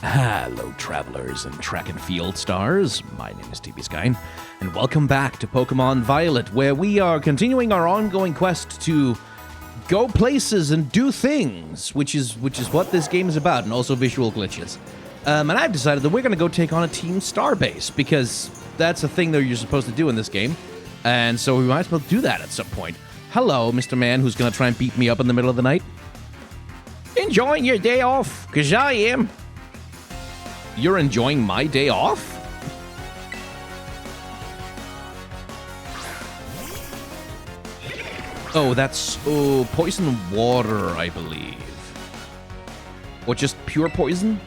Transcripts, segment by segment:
Hello, travelers and track and field stars. My name is TB Skyn, and welcome back to Pokemon Violet, where we are continuing our ongoing quest to go places and do things, which is what this game is about, and also visual glitches. And I've decided that we're going to go take on a Team Starbase, because that's a thing that you're supposed to do in this game, and so we might as well do that at some point. Hello, Mr. Man who's going to try and beat me up in the middle of the night. Enjoying your day off, because I am. You're enjoying my day off? Oh, that's poison water, I believe. Or just pure poison?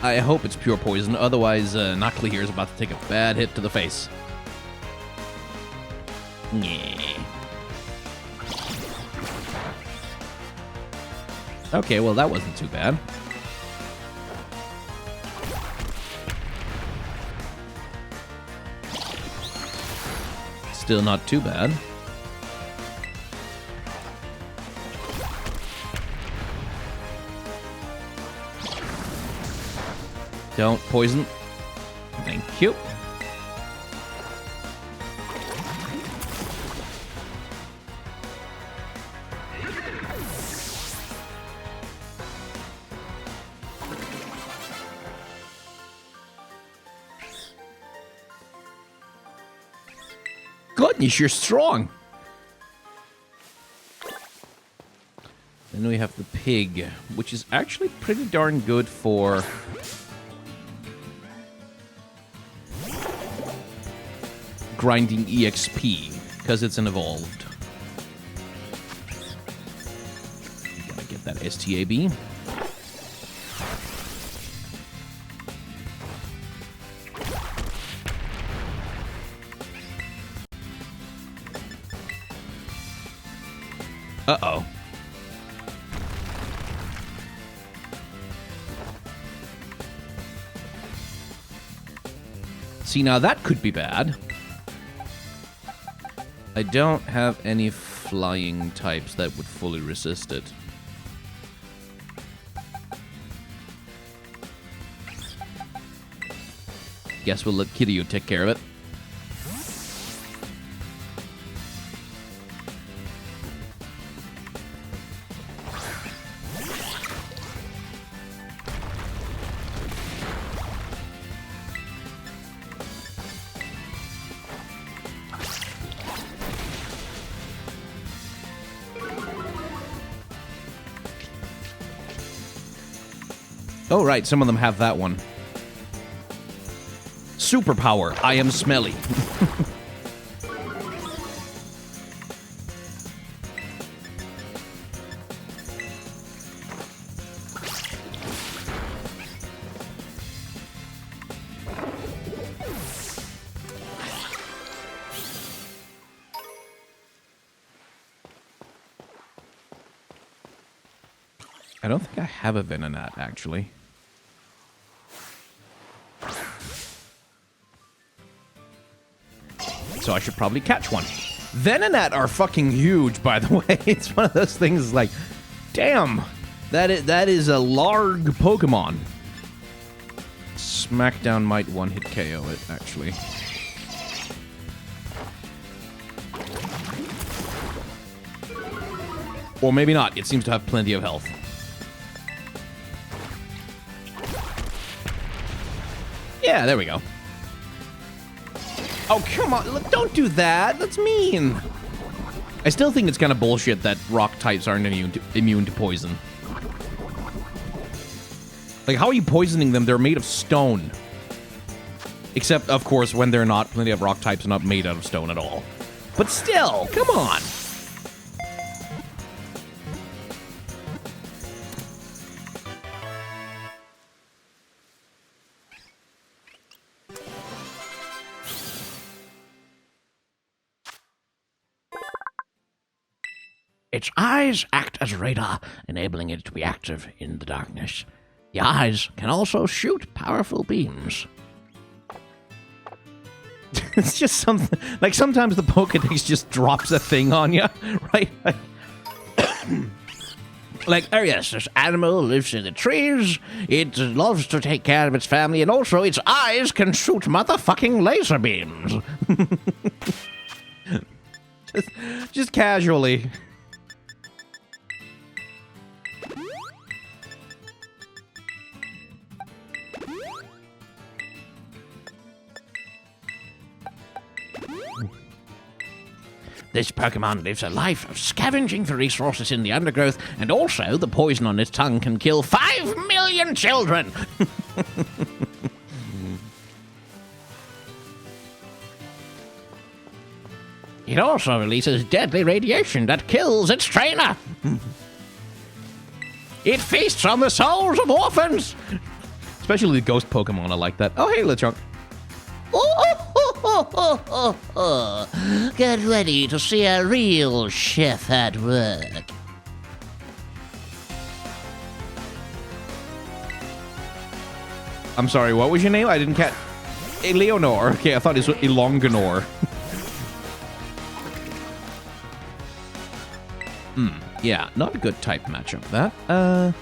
I hope it's pure poison, otherwise Knockly here is about to take a bad hit to the face. Yeah. Okay, well that wasn't too bad. Still not too bad. Don't poison. Thank you. Goodness, you're strong. Then we have the pig, which is actually pretty darn good for grinding EXP, because it's an evolved. Gotta get that STAB. Uh-oh. See, now that could be bad. I don't have any flying types that would fully resist it. Guess we'll let Kiryu take care of it. Oh, right, some of them have that one. Superpower, I am smelly. I don't think I have a Venonat, actually. So I should probably catch one. Venonat are fucking huge, by the way. It's one of those things like, damn, that is a large Pokemon. Smackdown might one-hit KO it, actually. Or maybe not. It seems to have plenty of health. Yeah, there we go. Oh, come on. Look, don't do that. That's mean. I still think it's kind of bullshit that rock types aren't immune to poison. Like, how are you poisoning them? They're made of stone. Except, of course, when they're not, plenty of rock types are not made out of stone at all. But still, come on. Its eyes act as radar, enabling it to be active in the darkness. The eyes can also shoot powerful beams. It's just something, like sometimes the Pokedex just drops a thing on you, right? Like, oh yes, this animal lives in the trees, it loves to take care of its family, and also its eyes can shoot motherfucking laser beams. just casually. This Pokemon lives a life of scavenging for resources in the undergrowth, and also the poison on its tongue can kill 5 million children! It also releases deadly radiation that kills its trainer! It feasts on the souls of orphans! Especially the ghost Pokemon are like that. Oh, hey, Lechonk. Get ready to see a real chef at work. I'm sorry, what was your name? I didn't catch... Leonor. Okay, I thought it was Elonganor. Yeah, not a good type matchup, that.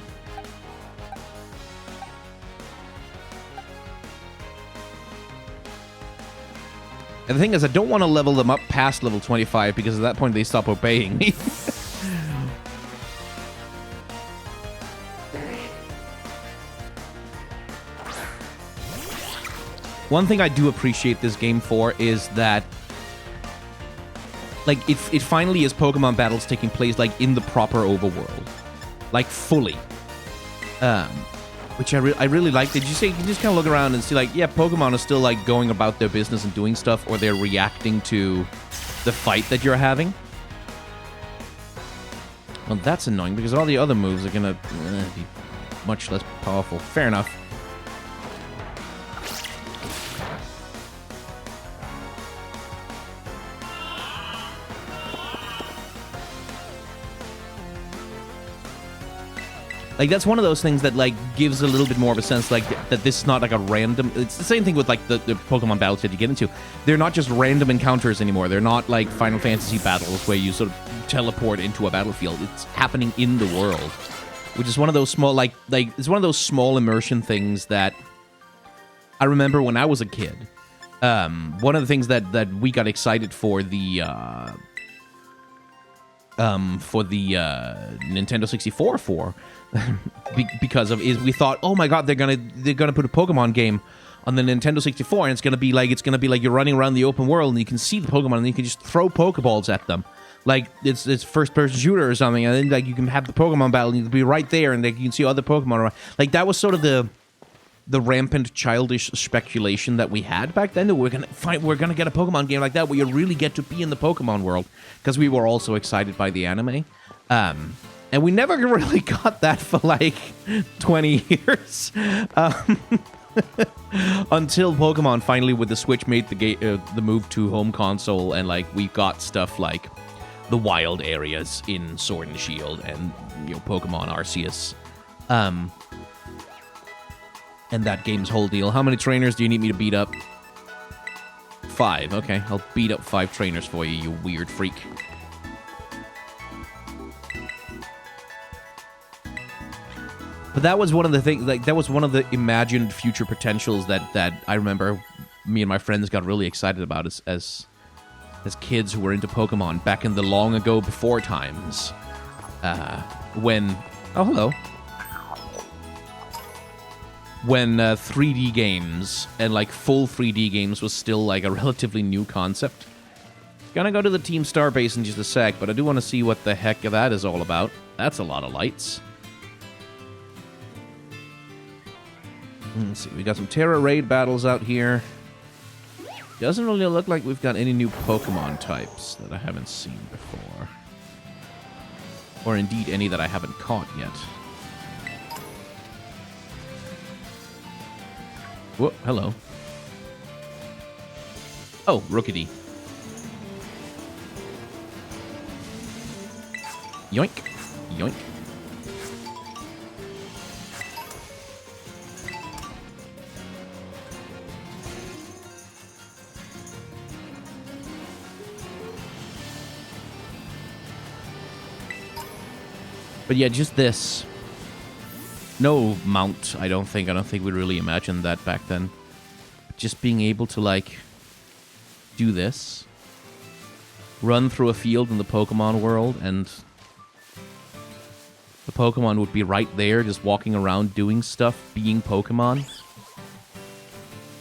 And the thing is, I don't want to level them up past level 25, because at that point they stop obeying me. One thing I do appreciate this game for is that, like, it finally is Pokemon battles taking place, like, in the proper overworld. Like, fully. Which I really like. Did you say you can just kind of look around and see, like, yeah, Pokemon are still, like, going about their business and doing stuff, or they're reacting to the fight that you're having? Well, that's annoying, because all the other moves are gonna be much less powerful. Fair enough. Like, that's one of those things that, like, gives a little bit more of a sense, like, that this is not, like, a random... It's the same thing with, like, the Pokemon battles that you get into. They're not just random encounters anymore. They're not, like, Final Fantasy battles where you sort of teleport into a battlefield. It's happening in the world. Which is one of those small, like it's one of those small immersion things that I remember when I was a kid. One of the things that we got excited for the Nintendo 64 for... because of is we thought, oh my god, they're gonna put a Pokemon game on the Nintendo 64, and it's gonna be like you're running around the open world and you can see the Pokemon and you can just throw Pokeballs at them, like it's first person shooter or something, and then like you can have the Pokemon battle and you can be right there and like, you can see other Pokemon around. Like that was sort of the rampant childish speculation that we had back then. That we're gonna get a Pokemon game like that where you really get to be in the Pokemon world, because we were also excited by the anime. And we never really got that for, like, 20 years. Until Pokemon finally, with the Switch, made the move to home console, and, like, we got stuff like the wild areas in Sword and Shield and, you know, Pokemon Arceus. And that game's whole deal. How many trainers do you need me to beat up? 5. Okay, I'll beat up 5 trainers for you, you weird freak. But that was one of the things, like, that was one of the imagined future potentials that I remember me and my friends got really excited about as kids who were into Pokemon back in the long ago before times. When... Oh, hello. When 3D games, and, like, full 3D games was still, like, a relatively new concept. Gonna go to the Team Star base in just a sec, but I do want to see what the heck that is all about. That's a lot of lights. Let's see, we got some Terra Raid battles out here. Doesn't really look like we've got any new Pokemon types that I haven't seen before. Or indeed any that I haven't caught yet. Whoa, hello. Oh, Rookity. Yoink. Yoink. But yeah, just this. No mount, I don't think. I don't think we really imagined that back then. Just being able to, like, do this. Run through a field in the Pokemon world, and the Pokemon would be right there, just walking around, doing stuff, being Pokemon.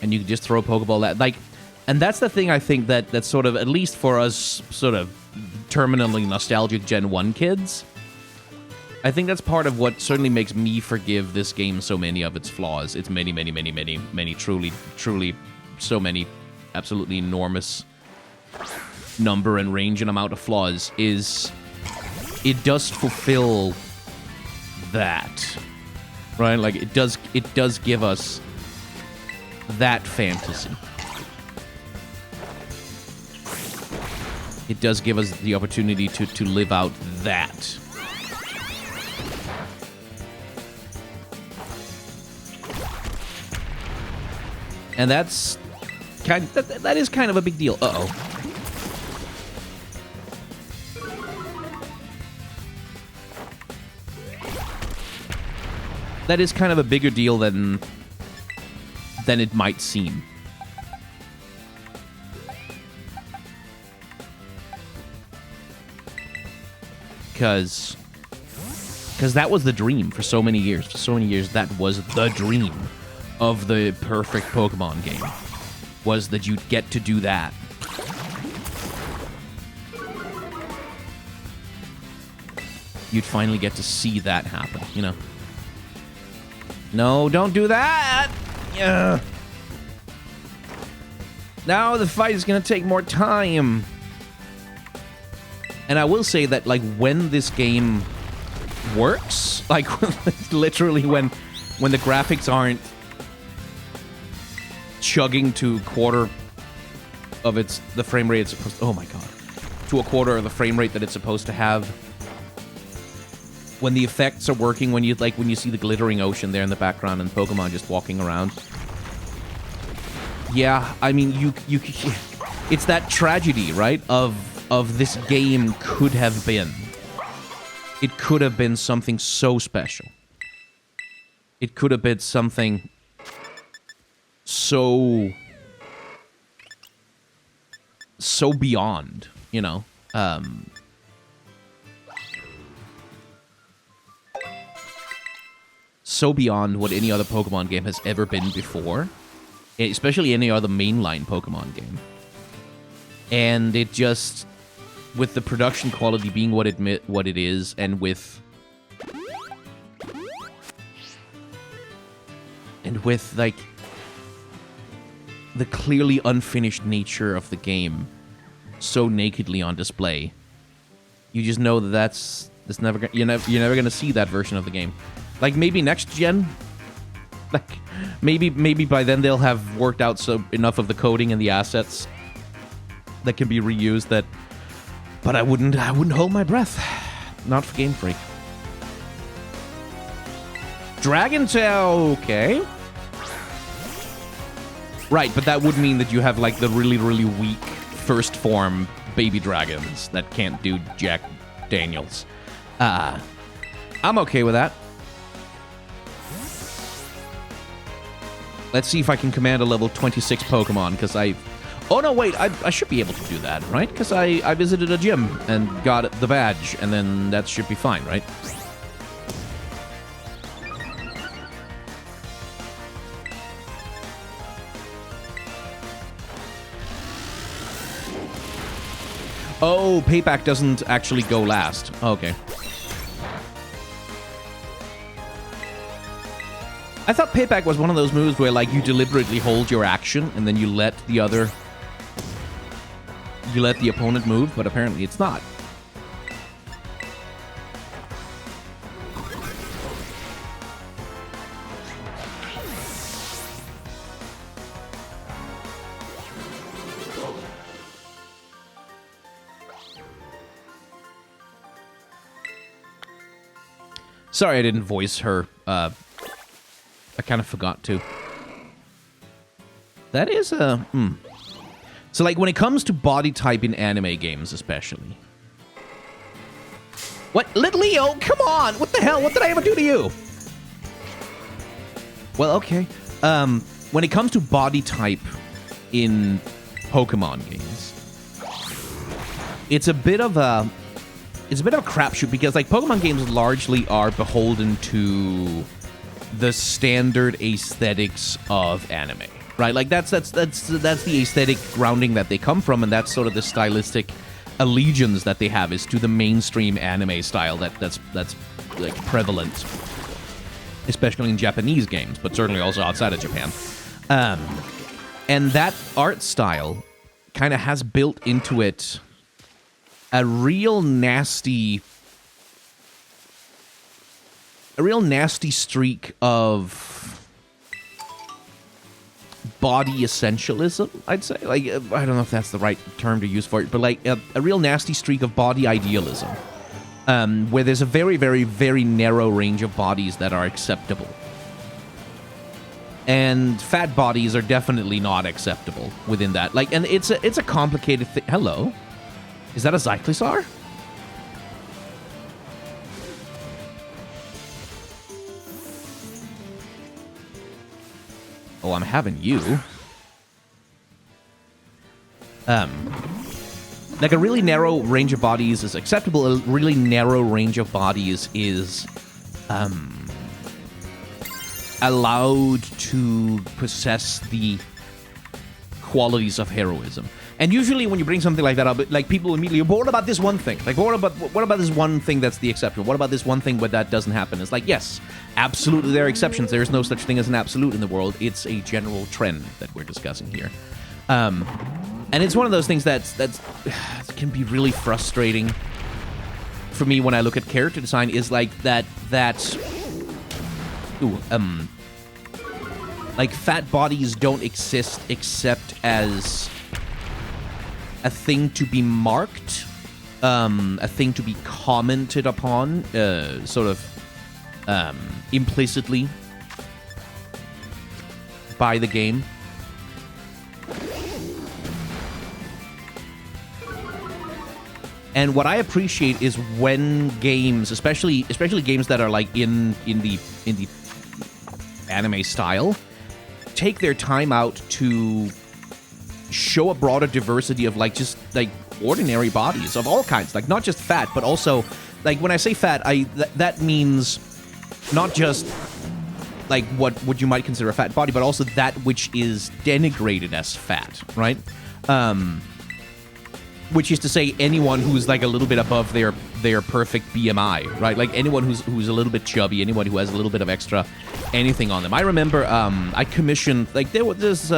And you could just throw a Pokeball at, like... And that's the thing I think that's sort of, at least for us, sort of terminally nostalgic Gen 1 kids, I think that's part of what certainly makes me forgive this game so many of its flaws. Its many, many, many, many, many, truly, so many absolutely enormous number and range and amount of flaws, is it does fulfill that, right? Like, it does give us that fantasy. It does give us the opportunity to live out that. And that's that is kind of a big deal. Uh-oh. That is kind of a bigger deal than it might seem. Because that was the dream for so many years. For so many years, that was the dream of the perfect Pokemon game. Was that you'd get to do that. You'd finally get to see that happen, you know? No, don't do that! Yeah. Now the fight is gonna take more time. And I will say that, like, when this game works, like, literally when the graphics aren't chugging to a quarter of the frame rate it's supposed to, oh my god, to a quarter of the frame rate that it's supposed to have. When the effects are working, when you see the glittering ocean there in the background and Pokemon just walking around. Yeah, I mean, you it's that tragedy, right? Of this game could have been. It could have been something so special. It could have been something so beyond, you know. So beyond what any other Pokemon game has ever been before. Especially any other mainline Pokemon game. And it just, with the production quality being what it is, and with like the clearly unfinished nature of the game so nakedly on display, you just know that's never you're never gonna see that version of the game. Like, maybe next gen, like maybe by then they'll have worked out enough of the coding and the assets that can be reused that. But I wouldn't hold my breath. Not for Game Freak. Dragon Tail, okay. Right, but that would mean that you have, like, the really, really weak first form baby dragons that can't do Jack Daniels. I'm okay with that. Let's see if I can command a level 26 Pokemon, because oh, no, wait, I should be able to do that, right? Because I visited a gym and got the badge, and then that should be fine, right? Oh, payback doesn't actually go last. Okay. I thought payback was one of those moves where, like, you deliberately hold your action and then you let the opponent move, but apparently it's not. Sorry I didn't voice her. I kind of forgot to. That is a... So, like, when it comes to body type in anime games especially, What? Little Leo, come on! What the hell? What did I ever do to you? Well, okay. When it comes to body type in Pokemon games, it's a bit of a crapshoot because like Pokemon games largely are beholden to the standard aesthetics of anime, right? Like that's the aesthetic grounding that they come from, and that's sort of the stylistic allegiance that they have is to the mainstream anime style that's like prevalent, especially in Japanese games, but certainly also outside of Japan. And that art style kind of has built into it a real nasty streak of body essentialism, I'd say. Like, I don't know if that's the right term to use for it, but like a real nasty streak of body idealism, where there's a very, very, very narrow range of bodies that are acceptable. And fat bodies are definitely not acceptable within that. Like, and it's a complicated thing. Hello? Is that a Zyclosaur? Oh, I'm having you. Like a really narrow range of bodies is acceptable. A really narrow range of bodies is allowed to possess the qualities of heroism. And usually when you bring something like that up, like people immediately, but what about this one thing? Like, what about this one thing that's the exception? What about this one thing where that doesn't happen? It's like, yes, absolutely there are exceptions. There is no such thing as an absolute in the world. It's a general trend that we're discussing here. And it's one of those things that's can be really frustrating for me when I look at character design is like like fat bodies don't exist except as a thing to be marked, a thing to be commented upon, sort of implicitly by the game. And what I appreciate is when games, especially games that are like in the anime style, take their time out to show a broader diversity of like just like ordinary bodies of all kinds, like not just fat, but also like when I say fat, that means not just like what you might consider a fat body, but also that which is denigrated as fat, right? Which is to say anyone who's like a little bit above their perfect BMI, right? Like anyone who's a little bit chubby, anyone who has a little bit of extra anything on them. I remember I commissioned, like there was this,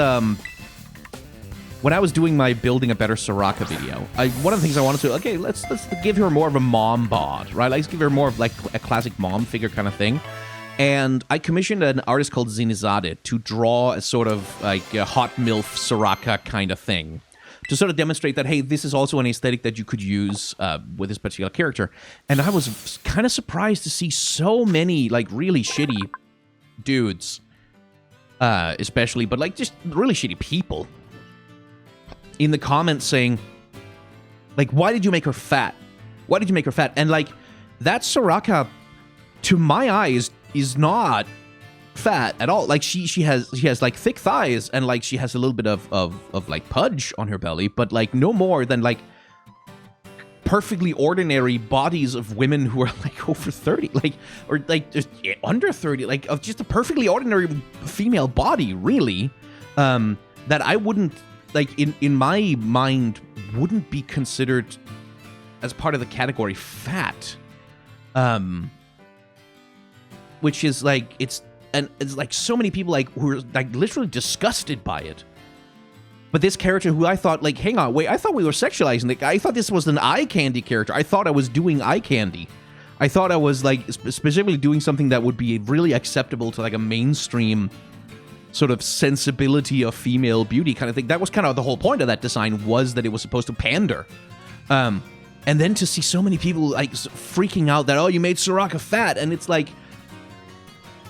when I was doing my Building a Better Soraka video, one of the things I wanted to, okay, let's give her more of a mom bod, right? Let's give her more of like a classic mom figure kind of thing. And I commissioned an artist called Zinizade to draw a sort of like a hot MILF Soraka kind of thing, to sort of demonstrate that, hey, this is also an aesthetic that you could use with this particular character. And I was kind of surprised to see so many, like, really shitty dudes, especially, but, like, just really shitty people in the comments saying, like, why did you make her fat? Why did you make her fat? And, like, that Soraka, to my eyes, is not fat at all. Like she has like thick thighs and like she has a little bit of like pudge on her belly, but like no more than like perfectly ordinary bodies of women who are like over 30, like, or like just under 30, like of just a perfectly ordinary female body, really, that I wouldn't, like, in my mind wouldn't be considered as part of the category fat, which is like, it's like so many people like who are like literally disgusted by it. But this character who I thought, like, hang on, wait, I thought we were sexualizing the guy. I thought this was an eye candy character. I thought I was doing eye candy. I thought I was like specifically doing something that would be really acceptable to like a mainstream sort of sensibility of female beauty kind of thing. That was kind of the whole point of that design, was that it was supposed to pander. And then to see so many people like freaking out that, oh, you made Soraka fat, and it's like,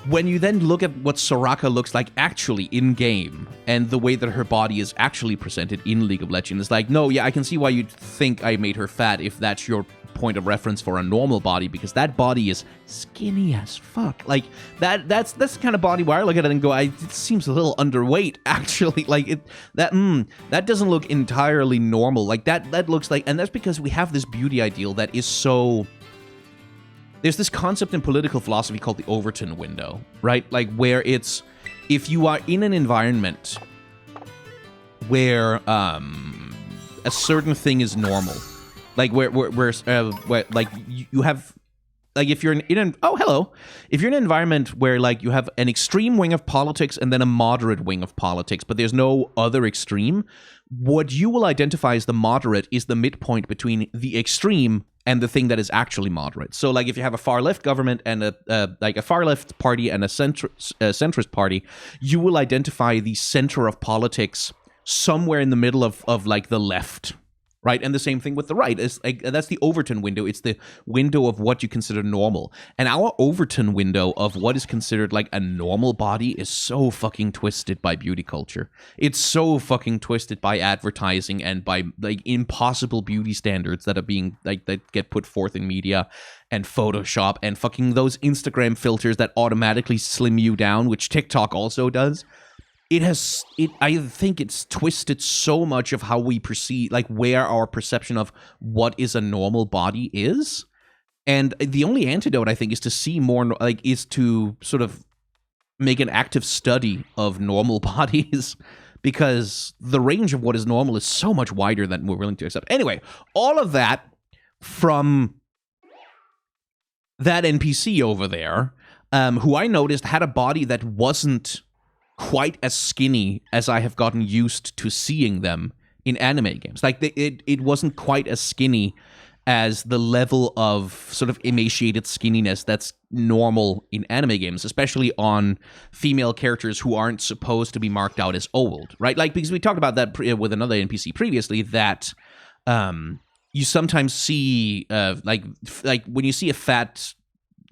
when you then look at what Soraka looks like actually in-game, and the way that her body is actually presented in League of Legends, it's like, no, yeah, I can see why you'd think I made her fat if that's your point of reference for a normal body, because that body is skinny as fuck. Like, that's the kind of body where I look at it and go, it seems a little underweight, actually. Like, that doesn't look entirely normal. Like, that looks like... And that's because we have this beauty ideal that is so... There's this concept in political philosophy called the Overton window, right? Like, where it's... If you are in an environment where a certain thing is normal, like where like you have, like if you're in an if you're in an environment where like you have an extreme wing of politics and then a moderate wing of politics, but there's no other extreme, what you will identify as the moderate is the midpoint between the extreme and the thing that is actually moderate. So, like, if you have a far-left government and a far-left party and a centrist party, you will identify the center of politics somewhere in the middle of like, the left, right? And the same thing with the right. It's like, that's the Overton window. It's the window of what you consider normal. And our Overton window of what is considered, like, a normal body is so fucking twisted by beauty culture. It's so fucking twisted by advertising and by, like, impossible beauty standards that are being, like, that get put forth in media and Photoshop and fucking those Instagram filters that automatically slim you down, which TikTok also does. I think it's twisted so much of how we perceive, like, where our perception of what is a normal body is. And the only antidote, I think, is to see more, like, is to sort of make an active study of normal bodies, because the range of what is normal is so much wider than we're willing to accept. Anyway, all of that from that NPC over there, who I noticed had a body that wasn't quite as skinny as I have gotten used to seeing them in anime games. Like, it wasn't quite as skinny as the level of sort of emaciated skinniness that's normal in anime games, especially on female characters who aren't supposed to be marked out as old, right? Like, because we talked about that with another NPC previously, that you sometimes see, like when you see a fat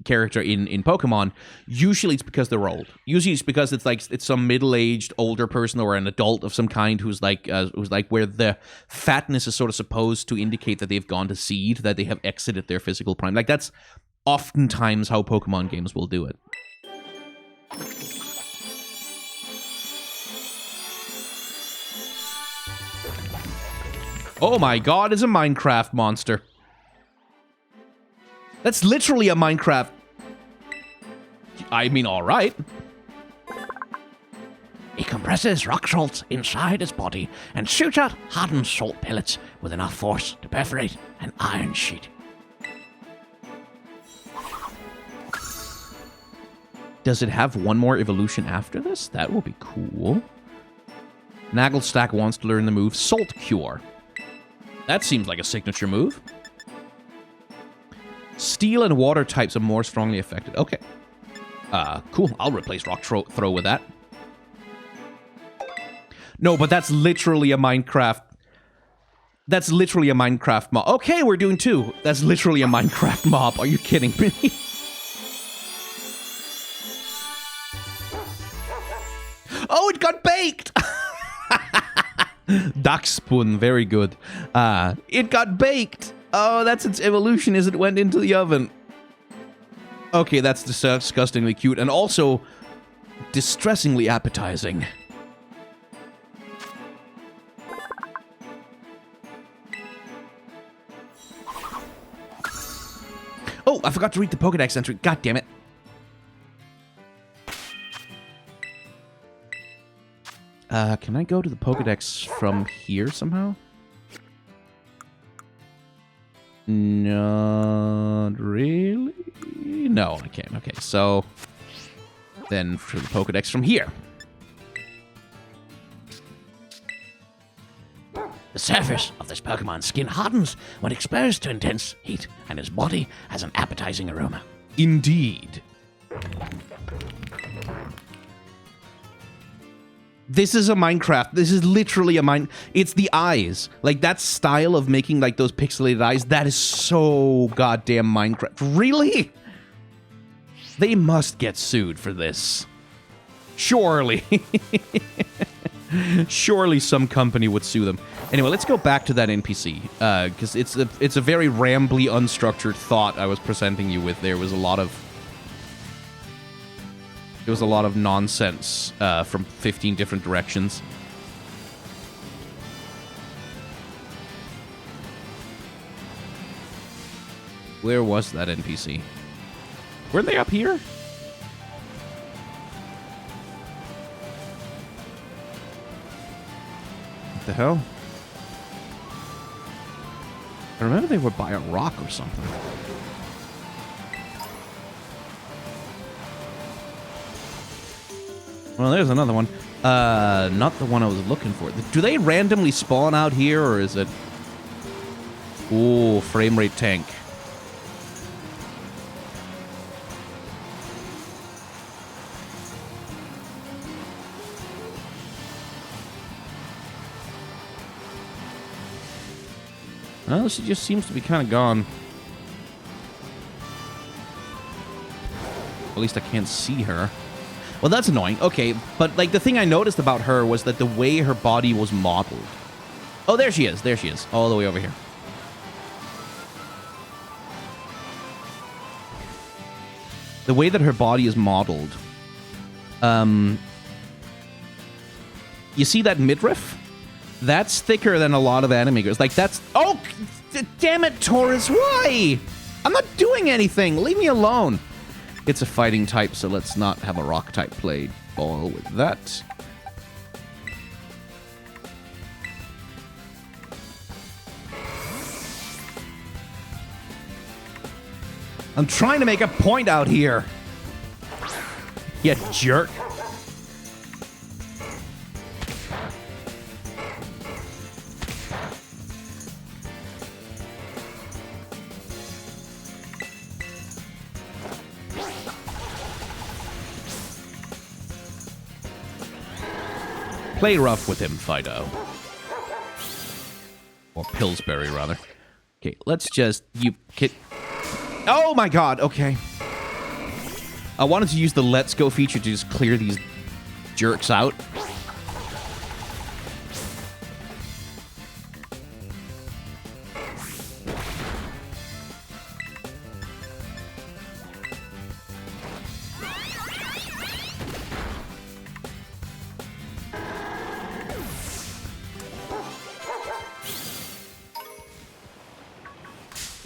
character in Pokemon, usually it's because they're old. Usually it's because it's some middle-aged older person or an adult of some kind who's like where the fatness is sort of supposed to indicate that they've gone to seed, that they have exited their physical prime. Like, that's oftentimes how Pokemon games will do it. Oh my god, it's a Minecraft monster. That's literally a Minecraft... I mean, alright. He compresses rock salt inside his body and shoots out hardened salt pellets with enough force to perforate an iron sheet. Does it have one more evolution after this? That will be cool. Nagelstack wants to learn the move Salt Cure. That seems like a signature move. Steel and water types are more strongly affected. Okay. Cool. I'll replace Rock Throw with that. No, but that's literally a Minecraft... That's literally a Minecraft mob. Okay, we're doing two. That's literally a Minecraft mob. Are you kidding me? Oh, it got baked! Dachspun, very good. It got baked! Oh, that's its evolution as it went into the oven. Okay, that's disgustingly cute and also distressingly appetizing. Oh, I forgot to read the Pokédex entry. God damn it. Can I go to the Pokédex from here somehow? Not really. No, I can't. Okay, so then for the Pokédex from here. The surface of this Pokemon's skin hardens when exposed to intense heat, and his body has an appetizing aroma. Indeed. This is a Minecraft. This is literally a It's the eyes. Like, that style of making, like, those pixelated eyes, that is so goddamn Minecraft. Really? They must get sued for this. Surely. Surely some company would sue them. Anyway, let's go back to that NPC, because it's a very rambly, unstructured thought I was presenting you with. There was a lot of nonsense from 15 different directions. Where was that NPC? Were they up here? What the hell? I remember they were by a rock or something. Well, there's another one. Not the one I was looking for. Do they randomly spawn out here, or is it... Ooh, frame rate tank. Well, she just seems to be kind of gone. At least I can't see her. Well, that's annoying. Okay, but like the thing I noticed about her was that the way her body was modeled. Oh, there she is. There she is. All the way over here. The way that her body is modeled. You see that midriff? That's thicker than a lot of anime girls. Like, that's... Oh, damn it, Taurus. Why? I'm not doing anything. Leave me alone. It's a fighting type, so let's not have a rock type play ball with that. I'm trying to make a point out here. You jerk. Play rough with him, Fido. Or Pillsbury, rather. Okay, let's just... Oh my god, okay. I wanted to use the Let's Go feature to just clear these jerks out.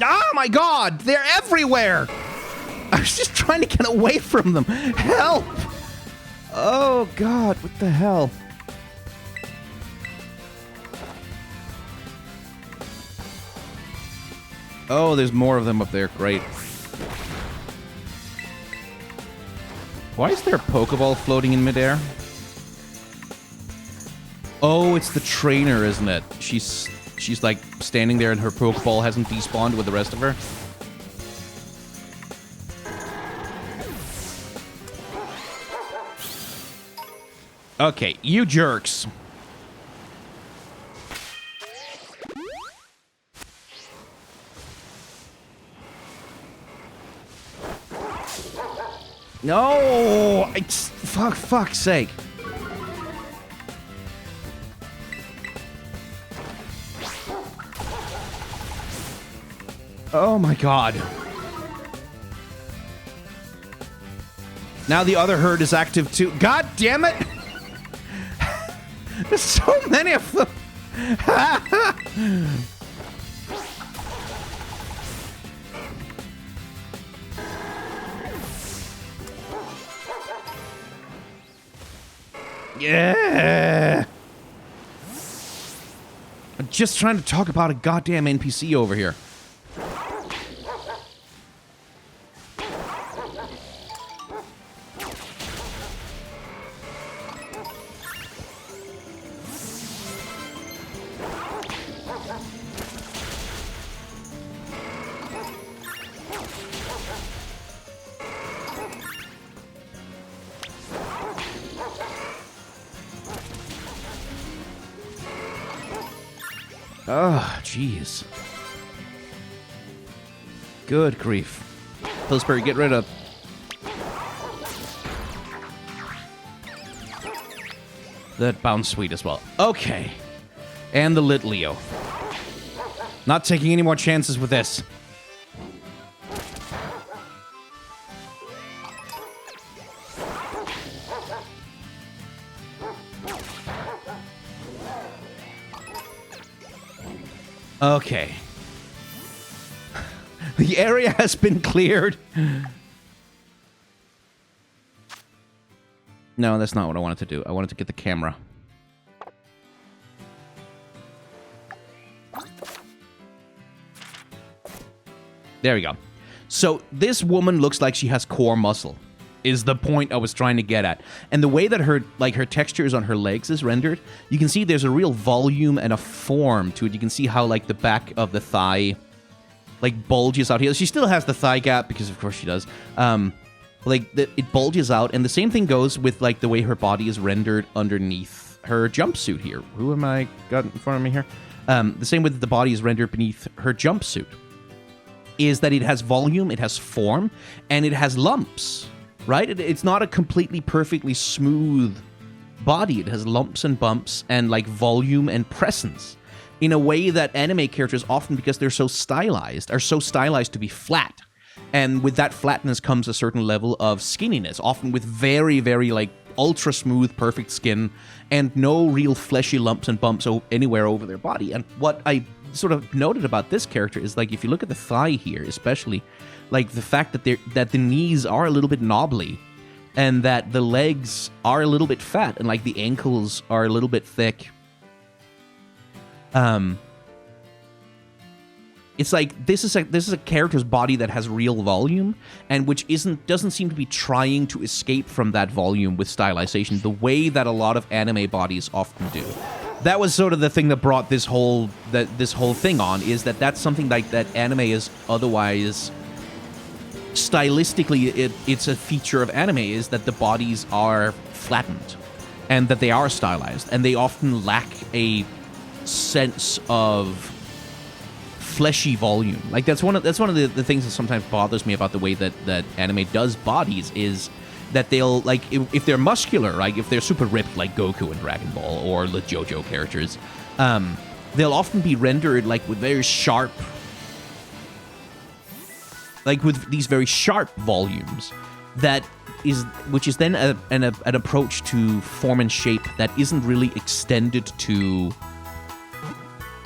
Oh my god, they're everywhere! I was just trying to get away from them. Help! Oh god, what the hell? Oh, there's more of them up there. Great. Why is there a Pokeball floating in midair? Oh, it's the trainer, isn't it? She's like standing there and her Pokeball hasn't despawned with the rest of her. Okay, you jerks. No! Fuck's sake. Oh my god. Now the other herd is active too. God damn it! There's so many of them. Yeah. I'm just trying to talk about a goddamn NPC over here. Oh, jeez. Good grief. Pillsbury, get rid of... That bounce sweet as well. Okay. And the lit Leo. Not taking any more chances with this. Okay. The area has been cleared. No, that's not what I wanted to do. I wanted to get the camera. There we go. So this woman looks like she has core muscle, is the point I was trying to get at. And the way that her textures on her legs is rendered, you can see there's a real volume and a form to it. You can see how like the back of the thigh like bulges out here. She still has the thigh gap because of course she does. It bulges out, and the same thing goes with like the way her body is rendered underneath her jumpsuit here. Who am I got in front of me here? The same way that the body is rendered beneath her jumpsuit is that it has volume, it has form, and it has lumps, right? It's not a completely perfectly smooth body. It has lumps and bumps and like volume and presence in a way that anime characters often, because they're so stylized, are so stylized to be flat. And with that flatness comes a certain level of skinniness, often with very, very like ultra smooth, perfect skin and no real fleshy lumps and bumps anywhere over their body. And what I sort of noted about this character is like, if you look at the thigh here, especially, like the fact that the knees are a little bit knobbly and that the legs are a little bit fat and like the ankles are a little bit thick. It's like this is a character's body that has real volume and which doesn't seem to be trying to escape from that volume with stylization the way that a lot of anime bodies often do. That was sort of the thing that brought this whole thing on, is that's something like that anime is otherwise stylistically it's a feature of anime, is that the bodies are flattened and that they are stylized and they often lack a sense of fleshy volume. Like that's one of the things that sometimes bothers me about the way that anime does bodies, is that they'll like if they're muscular, like if they're super ripped like Goku in Dragon Ball or the JoJo characters, they'll often be rendered like with very sharp, like with these very sharp volumes which is then an approach to form and shape that isn't really extended to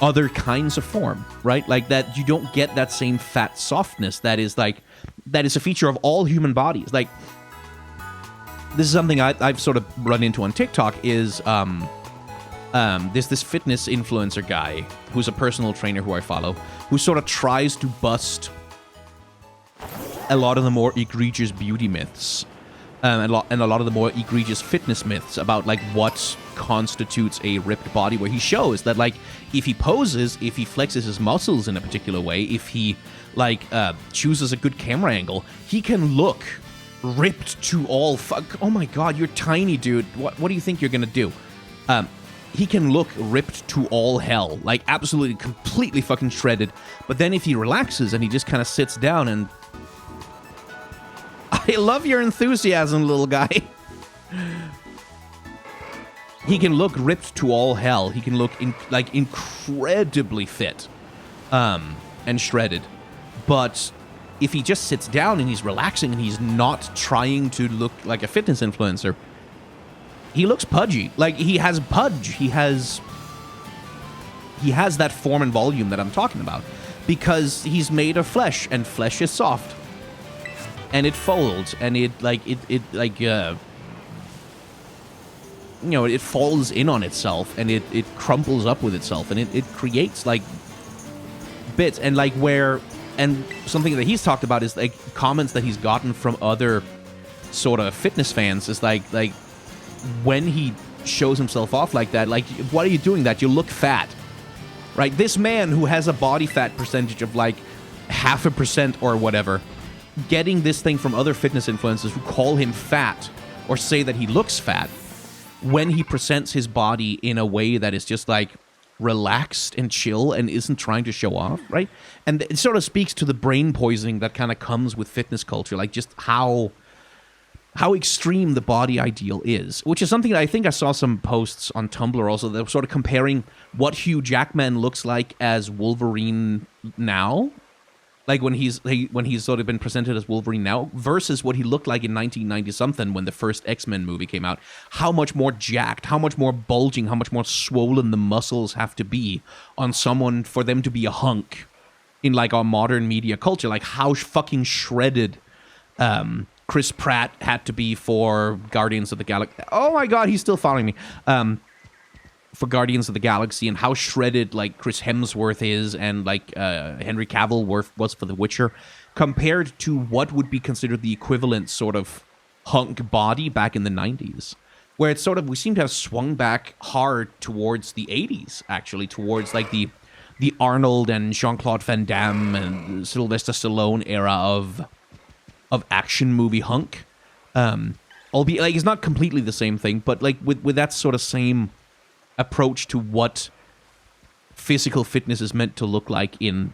other kinds of form, right? Like that you don't get that same fat softness that is a feature of all human bodies. Like this is something I've sort of run into on TikTok is there's this fitness influencer guy who's a personal trainer who I follow, who sort of tries to bust a lot of the more egregious beauty myths and a lot of the more egregious fitness myths about like what constitutes a ripped body, where he shows that like if he poses, if he flexes his muscles in a particular way, if he like chooses a good camera angle, he can look ripped to all fuck. Oh my god, you're tiny, dude. What do you think you're gonna do? He can look ripped to all hell, like absolutely completely fucking shredded. But then if he relaxes and he just kind of sits down and I love your enthusiasm, little guy. He can look ripped to all hell. He can look like incredibly fit and shredded. But if he just sits down and he's relaxing and he's not trying to look like a fitness influencer, he looks pudgy. Like he has pudge. He has that form and volume that I'm talking about, because he's made of flesh, and flesh is soft. And it folds, and it falls in on itself, and it crumples up with itself, and it creates like bits, and like and something that he's talked about is like comments that he's gotten from other sort of fitness fans is like when he shows himself off like that, like, what are you doing that? You look fat, right? This man who has a body fat percentage of like 0.5% or whatever, getting this thing from other fitness influencers who call him fat or say that he looks fat when he presents his body in a way that is just like relaxed and chill and isn't trying to show off, right? And it sort of speaks to the brain poisoning that kind of comes with fitness culture, like just how how extreme the body ideal is, which is something that I think I saw some posts on Tumblr also that were sort of comparing what Hugh Jackman looks like as Wolverine now, like when he's sort of been presented as Wolverine now, versus what he looked like in 1990-something when the first X-Men movie came out. How much more jacked, how much more bulging, how much more swollen the muscles have to be on someone for them to be a hunk in like our modern media culture. Like how fucking shredded Chris Pratt had to be for Guardians of the Galaxy. Oh my god, he's still following me. For Guardians of the Galaxy, and how shredded like Chris Hemsworth is, and like Henry Cavill was for The Witcher, compared to what would be considered the equivalent sort of hunk body back in the 90s, where it's sort of, we seem to have swung back hard towards the 80s, actually, towards like the Arnold and Jean-Claude Van Damme and Sylvester Stallone era of action movie hunk. Albeit, like, it's not completely the same thing, but like with that sort of same approach to what physical fitness is meant to look like and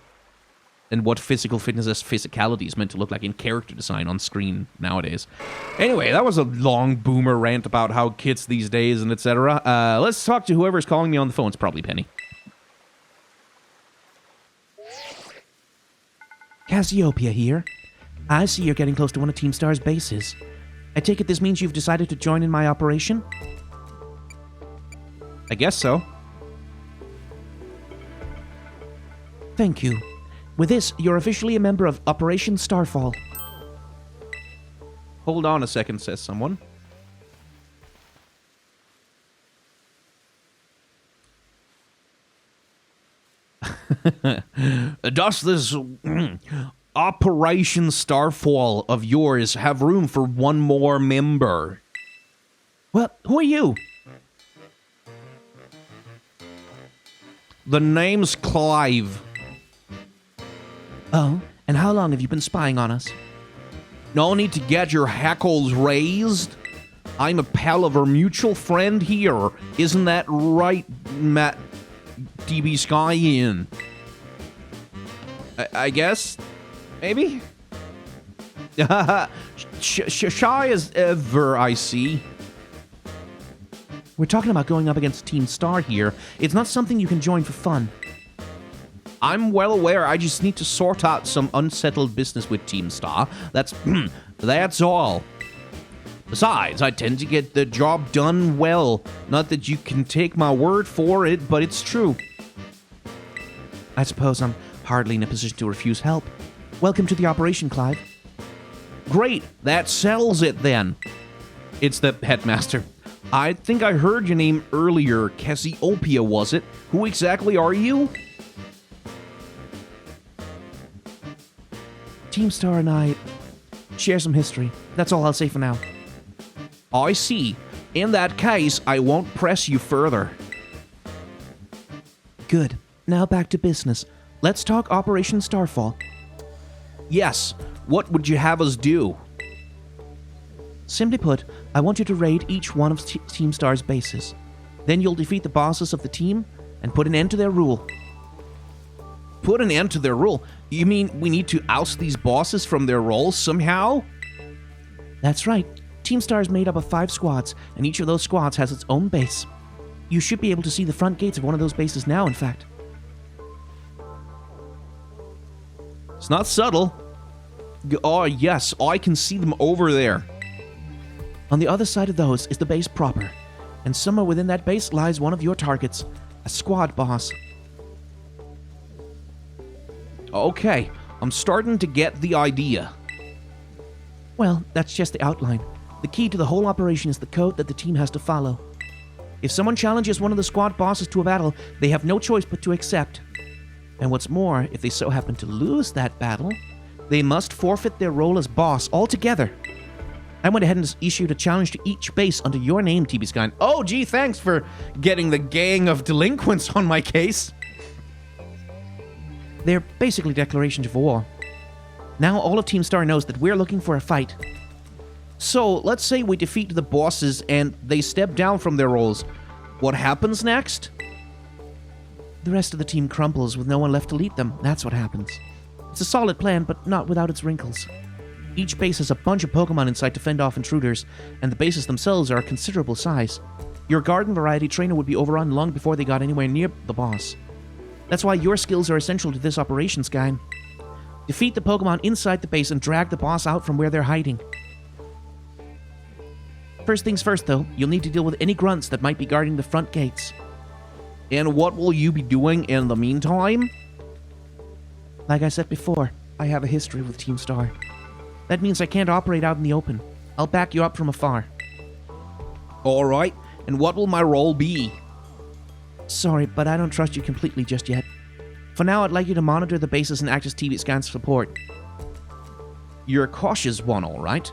what physical fitness as physicality is meant to look like in character design on screen nowadays. Anyway, that was a long boomer rant about how kids these days and etc. Let's talk to whoever's calling me on the phone. It's probably Penny. Cassiopeia here. I see you're getting close to one of Team Star's bases. I take it this means you've decided to join in my operation? I guess so. Thank you. With this, you're officially a member of Operation Starfall. Hold on a second, says someone. Does this Operation Starfall of yours have room for one more member? Well, who are you? The name's Clive. Oh, and how long have you been spying on us? No need to get your hackles raised. I'm a pal of our mutual friend here. Isn't that right, Matt DB Skyin? I guess? Maybe? Shy as ever, I see. We're talking about going up against Team Star here. It's not something you can join for fun. I'm well aware. I just need to sort out some unsettled business with Team Star. That's all. Besides, I tend to get the job done well. Not that you can take my word for it, but it's true. I suppose I'm hardly in a position to refuse help. Welcome to the operation, Clive. Great, that settles it then. It's the headmaster. I think I heard your name earlier. Cassiopeia, was it? Who exactly are you? Team Star and I share some history. That's all I'll say for now. I see. In that case, I won't press you further. Good. Now back to business. Let's talk Operation Starfall. Yes. What would you have us do? Simply put, I want you to raid each one of Team Star's bases. Then you'll defeat the bosses of the team and put an end to their rule. Put an end to their rule? You mean we need to oust these bosses from their roles somehow? That's right. Team Star is made up of 5 squads, and each of those squads has its own base. You should be able to see the front gates of one of those bases now, in fact. It's not subtle. Oh, yes, I can see them over there. On the other side of those is the base proper, and somewhere within that base lies one of your targets, a squad boss. Okay, I'm starting to get the idea. Well, that's just the outline. The key to the whole operation is the code that the team has to follow. If someone challenges one of the squad bosses to a battle, they have no choice but to accept. And what's more, if they so happen to lose that battle, they must forfeit their role as boss altogether. I went ahead and issued a challenge to each base under your name, TB Skyn. Oh, gee, thanks for getting the gang of delinquents on my case. They're basically declarations of war. Now all of Team Star knows that we're looking for a fight. So, let's say we defeat the bosses and they step down from their roles. What happens next? The rest of the team crumbles with no one left to lead them. That's what happens. It's a solid plan, but not without its wrinkles. Each base has a bunch of Pokemon inside to fend off intruders, and the bases themselves are a considerable size. Your garden variety trainer would be overrun long before they got anywhere near the boss. That's why your skills are essential to this operation, Sky. Defeat the Pokemon inside the base and drag the boss out from where they're hiding. First things first, though, you'll need to deal with any grunts that might be guarding the front gates. And what will you be doing in the meantime? Like I said before, I have a history with Team Star. That means I can't operate out in the open. I'll back you up from afar. Alright, and what will my role be? Sorry, but I don't trust you completely just yet. For now, I'd like you to monitor the bases and act as TV Scan's support. You're a cautious one, alright.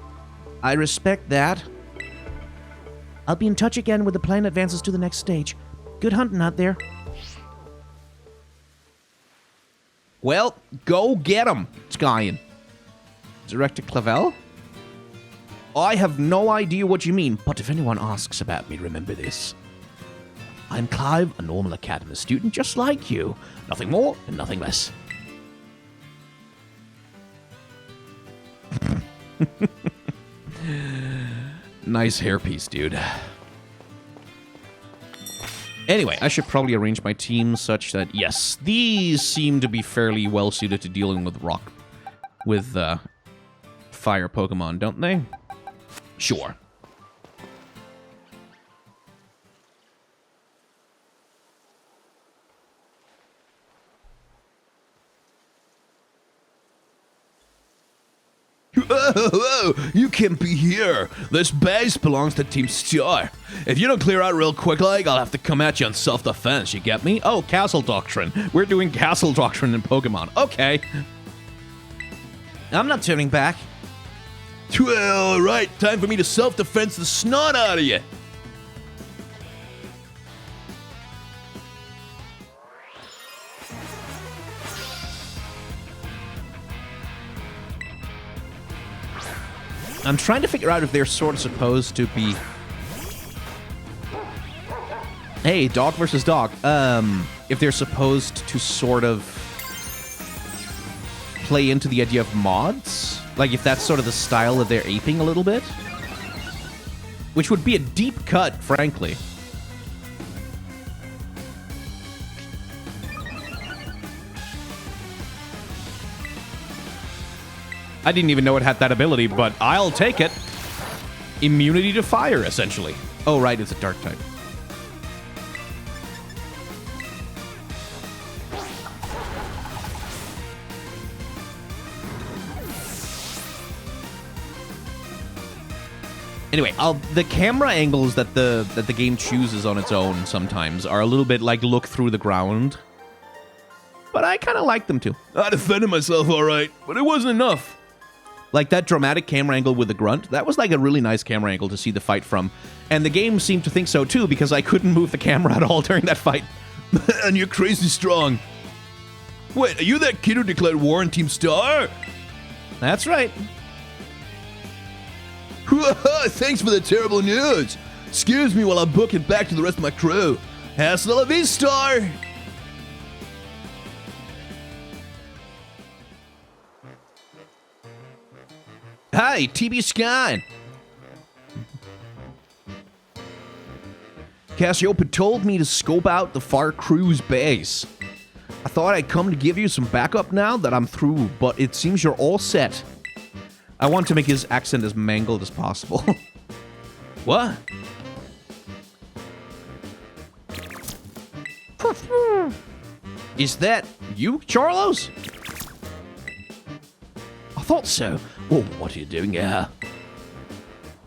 I respect that. I'll be in touch again when the plan advances to the next stage. Good hunting out there. Well, go get him, Skyen. Director Clavel? I have no idea what you mean, but if anyone asks about me, remember this. I'm Clive, a normal Academy student just like you. Nothing more and nothing less. Nice hairpiece, dude. Anyway, I should probably arrange my team such that, yes, these seem to be fairly well suited to dealing with fire Pokemon, don't they? Sure. Whoa, you can't be here. This base belongs to Team Star. If you don't clear out real quick, like, I'll have to come at you on self-defense, you get me? Oh, Castle Doctrine. We're doing Castle Doctrine in Pokemon. Okay. I'm not turning back. Well, right. Time for me to self-defense the snot out of you. I'm trying to figure out if they're sort of supposed to be... Hey, dog versus dog. If they're supposed to sort of play into the idea of mods? Like, if that's sort of the style that they're aping a little bit? Which would be a deep cut, frankly. I didn't even know it had that ability, but I'll take it. Immunity to fire, essentially. Oh, right, it's a dark type. Anyway, the camera angles that the game chooses on its own sometimes are a little bit like look through the ground. But I kind of like them too. I defended myself all right, but it wasn't enough. Like that dramatic camera angle with the grunt, that was like a really nice camera angle to see the fight from. And the game seemed to think so too, because I couldn't move the camera at all during that fight. And you're crazy strong. Wait, are you that kid who declared war on Team Star? That's right. Thanks for the terrible news. Excuse me while I book it back to the rest of my crew. Hasta la vista! Hi, TB Sky. Cassiopeia told me to scope out the Far Crew's base. I thought I'd come to give you some backup now that I'm through, but it seems you're all set. I want to make his accent as mangled as possible. What? Is that you, Charlos? I thought so. Oh, what are you doing here?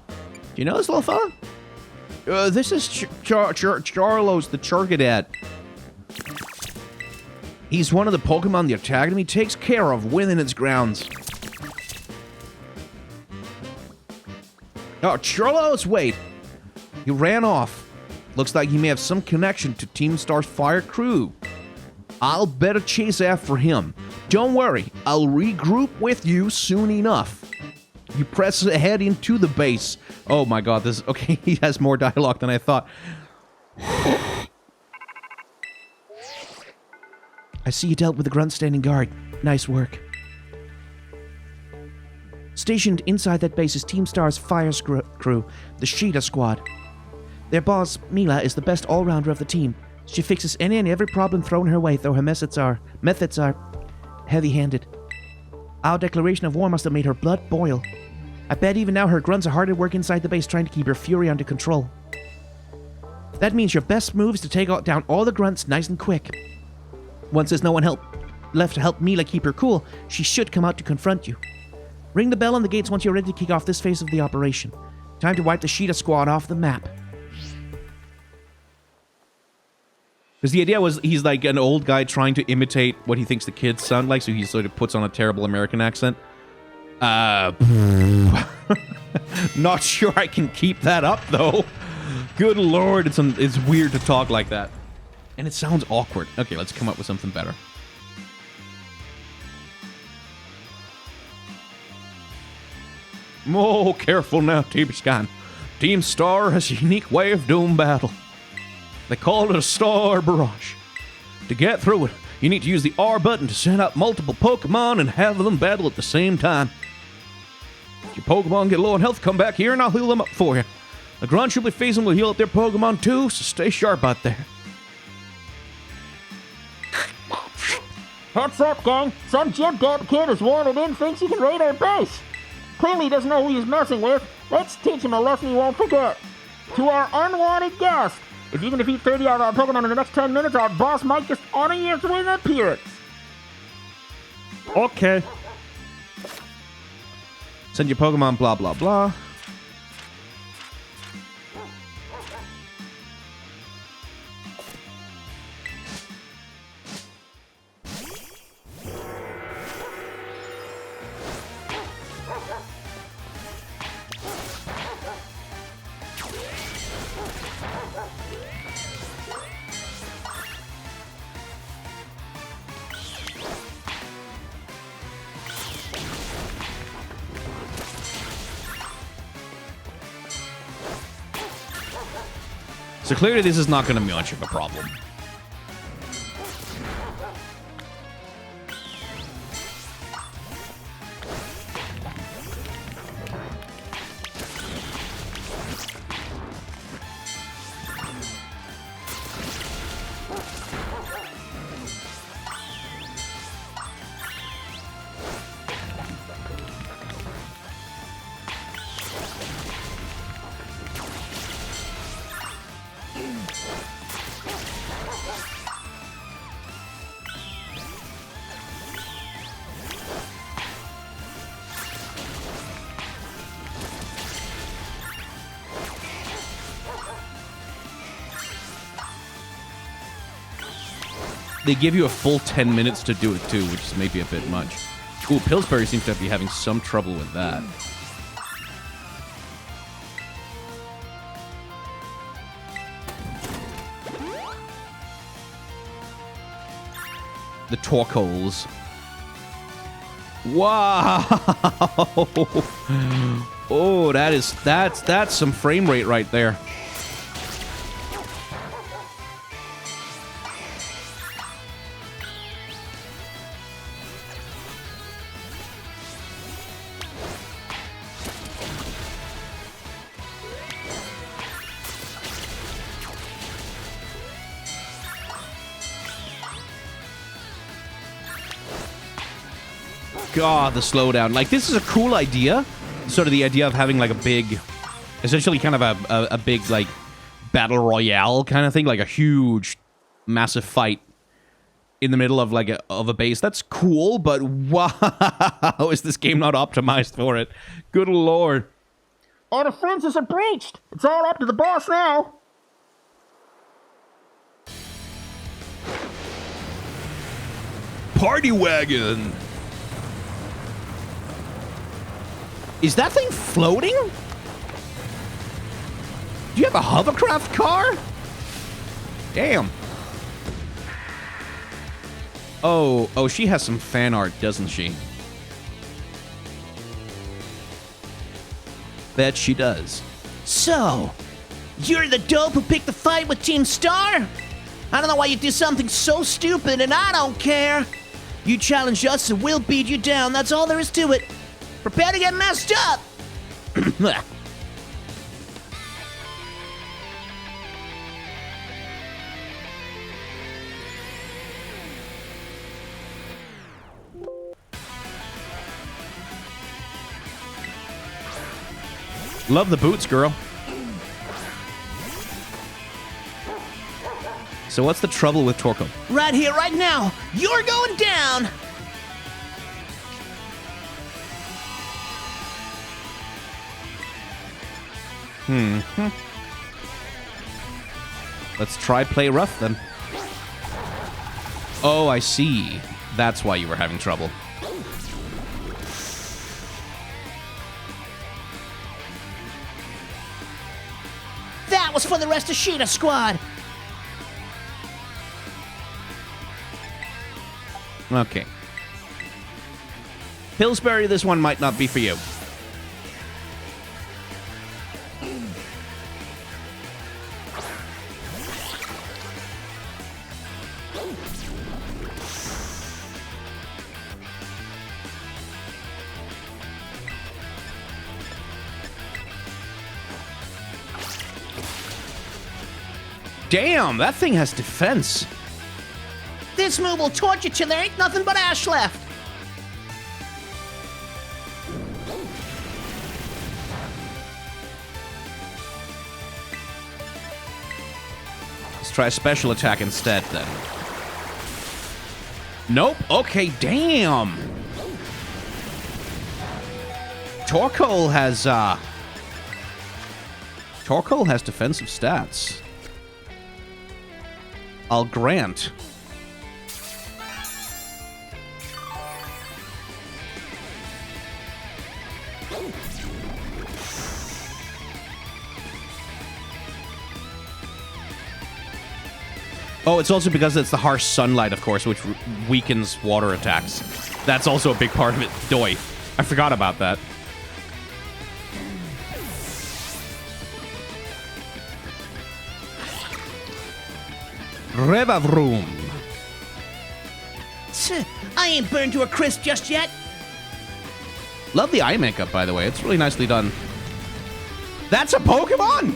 Do you know this little fella? This is Charlos the Charcadet. He's one of the Pokemon the Academy takes care of within its grounds. Oh, Charlos, wait. He ran off. Looks like he may have some connection to Team Star's fire crew. I'll better chase after him. Don't worry, I'll regroup with you soon enough. You press ahead into the base. Oh my god, this... Okay, he has more dialogue than I thought. I see you dealt with the grunt standing guard. Nice work. Stationed inside that base is Team Star's fire crew, the Sheeta Squad. Their boss, Mila, is the best all-rounder of the team. She fixes any and every problem thrown her way, though her methods are heavy-handed. Our declaration of war must have made her blood boil. I bet even now her grunts are hard at work inside the base trying to keep her fury under control. That means your best move is to take down all the grunts nice and quick. Once there's no one left to help Mila keep her cool, she should come out to confront you. Ring the bell on the gates once you're ready to kick off this phase of the operation. Time to wipe the Sheeta Squad off the map. Because the idea was he's like an old guy trying to imitate what he thinks the kids sound like, so he sort of puts on a terrible American accent. Not sure I can keep that up, though. Good lord, it's weird to talk like that. And it sounds awkward. Okay, let's come up with something better. Oh, careful now, T-Scan. Team Star has a unique way of doing battle. They call it a star barrage. To get through it, you need to use the R button to send out multiple Pokemon and have them battle at the same time. If your Pokemon get low on health, come back here and I'll heal them up for you. The grunts you'll be facing will heal up their Pokemon too, so stay sharp out there. Heads up, gang. Some jet kid is wanted in, thinks he can raid our base. Clearly doesn't know who he's messing with. Let's teach him a lesson he won't forget. To our unwanted guest, if you can defeat 30 of our Pokemon in the next 10 minutes, our boss might just honor you with an appearance. Okay. Send your Pokemon, blah, blah, blah. So clearly this is not going to be much of a problem. They give you a full 10 minutes to do it too, which is maybe a bit much. Ooh, Pillsbury seems to be having some trouble with that. The Torkoals. Wow! Oh, that's some frame rate right there. God, the slowdown. Like, this is a cool idea. Sort of the idea of having, like, a big... Essentially kind of a big, like, battle royale kind of thing. Like, a huge, massive fight in the middle of, like, a base. That's cool, but wow, is this game not optimized for it? Good lord. Our defenses are breached. It's all up to the boss now. Party wagon! Is that thing floating? Do you have a hovercraft car? Damn. Oh, she has some fan art, doesn't she? Bet she does. So, you're the dope who picked the fight with Team Star? I don't know why you do something so stupid, and I don't care. You challenge us and we'll beat you down, that's all there is to it. Prepare to get messed up! Love the boots, girl. So what's the trouble with Torkoal? Right here, right now, you're going down! Let's try play rough then. Oh, I see. That's why you were having trouble. That was for the rest of Sheeta Squad! Okay. Pillsbury, this one might not be for you. Damn, that thing has defense. This move will torture till there ain't nothing but ash left! Let's try a special attack instead, then. Nope. Okay, damn. Torkoal has defensive stats. I'll grant. Oh, it's also because it's the harsh sunlight, of course, which weakens water attacks. That's also a big part of it. Doi. I forgot about that. Revavroom. I ain't burned to a crisp just yet. Love the eye makeup, by the way. It's really nicely done. That's a Pokemon!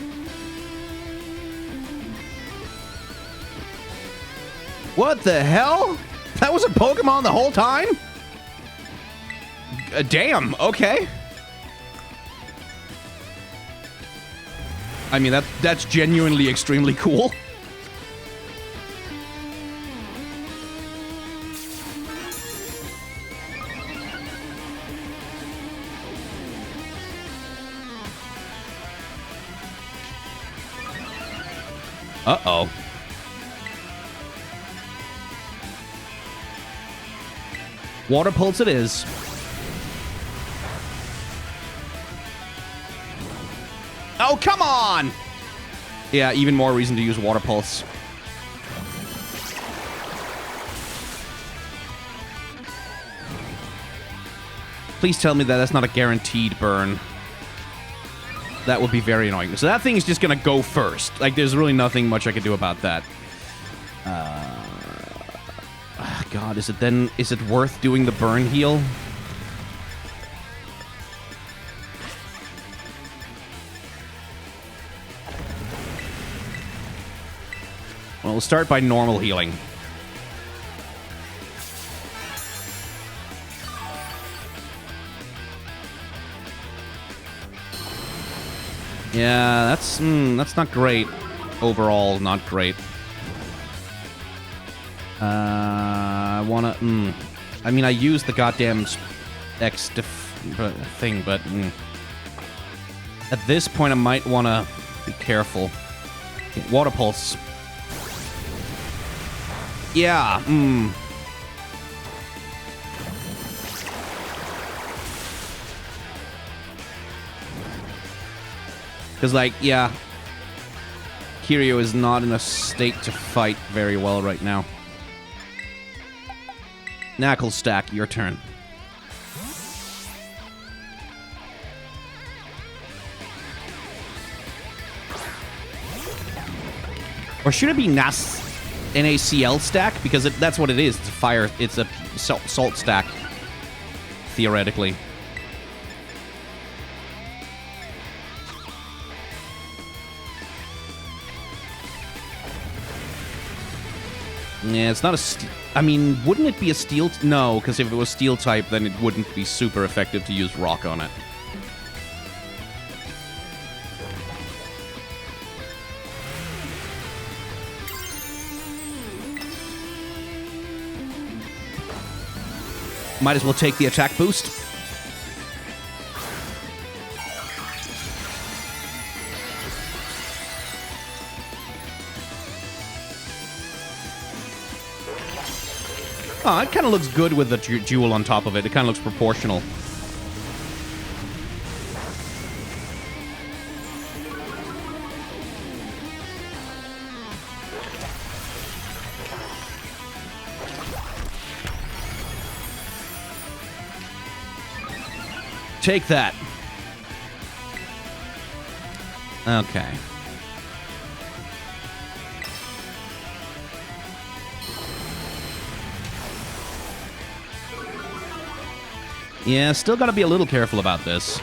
What the hell? That was a Pokemon the whole time? Damn, okay. I mean, that's genuinely extremely cool. Uh-oh. Water Pulse it is. Oh, come on! Yeah, even more reason to use Water Pulse. Please tell me that that's not a guaranteed burn. That would be very annoying. So that thing is just gonna go first. Like, there's really nothing much I can do about that. God, is it worth doing the burn heal? Well, we'll start by normal healing. Yeah, that's not great. Overall, not great. I wanna, I mean, I used the goddamn X thing, but at this point, I might wanna be careful. Okay, Water Pulse. Yeah, Because, like, yeah, Kiryu is not in a state to fight very well right now. Knuckle Stack, your turn. Or should it be NaCl stack? Because that's what it is. It's a fire. It's a salt stack, theoretically. Yeah, it's not a I mean, wouldn't it be a steel... No, because if it was steel type, then it wouldn't be super effective to use rock on it. Might as well take the attack boost. Oh, it kind of looks good with the jewel on top of it. It kind of looks proportional. Take that. Okay. Yeah, still gotta be a little careful about this.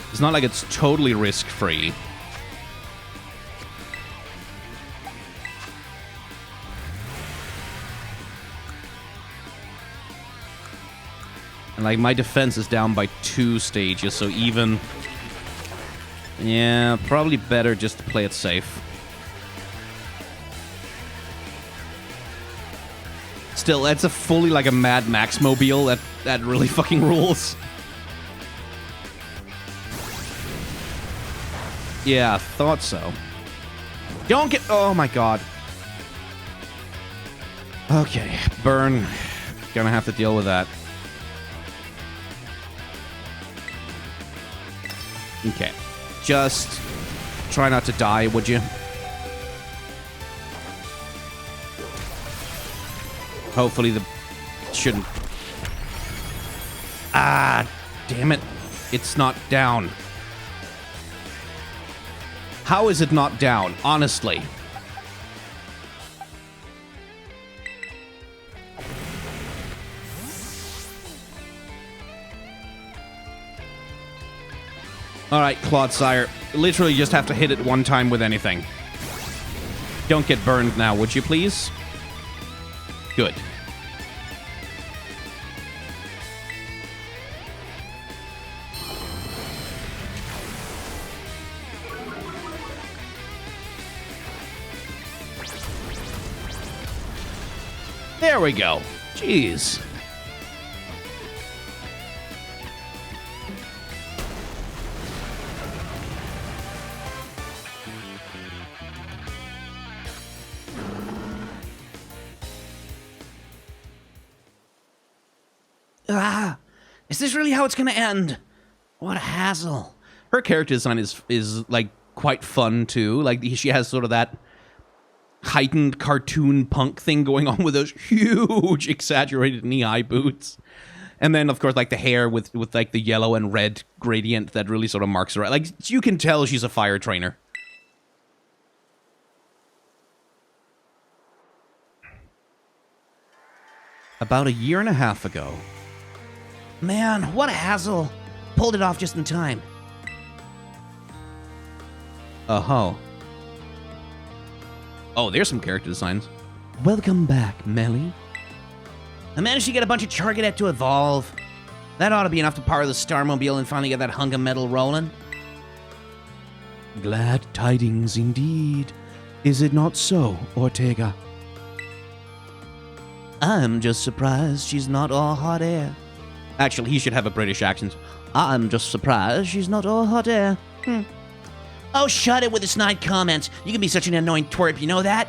It's not like it's totally risk-free. And, like, my defense is down by 2 stages, so even... Yeah, probably better just to play it safe. Still, that's a fully, like, a Mad Max mobile. That really fucking rules. Yeah, thought so. Don't get... Oh, my God. Okay, burn. Gonna have to deal with that. Okay. Just try not to die, would you? Hopefully the... Shouldn't... Ah, damn it. It's not down. How is it not down? Honestly. Alright, Clodsire. Literally just have to hit it one time with anything. Don't get burned now, would you please? Good. There we go. Jeez. Ah, is this really how it's gonna end? What a hassle. Her character design is like quite fun too. Like she has sort of that heightened cartoon punk thing going on with those huge exaggerated knee-high boots. And then of course like the hair with like the yellow and red gradient that really sort of marks her. Like you can tell she's a fire trainer. About a year and a half ago. Man, what a hassle. Pulled it off just in time. Oh, there's some character designs. Welcome back, Melly. I managed to get a bunch of Chargadet to evolve. That ought to be enough to power the Starmobile and finally get that hunk of metal rolling. Glad tidings indeed. Is it not so, Ortega? I'm just surprised she's not all hot air. Actually, he should have a British accent. I'm just surprised she's not all hot air. Oh, shut it with the snide comments. You can be such an annoying twerp, you know that?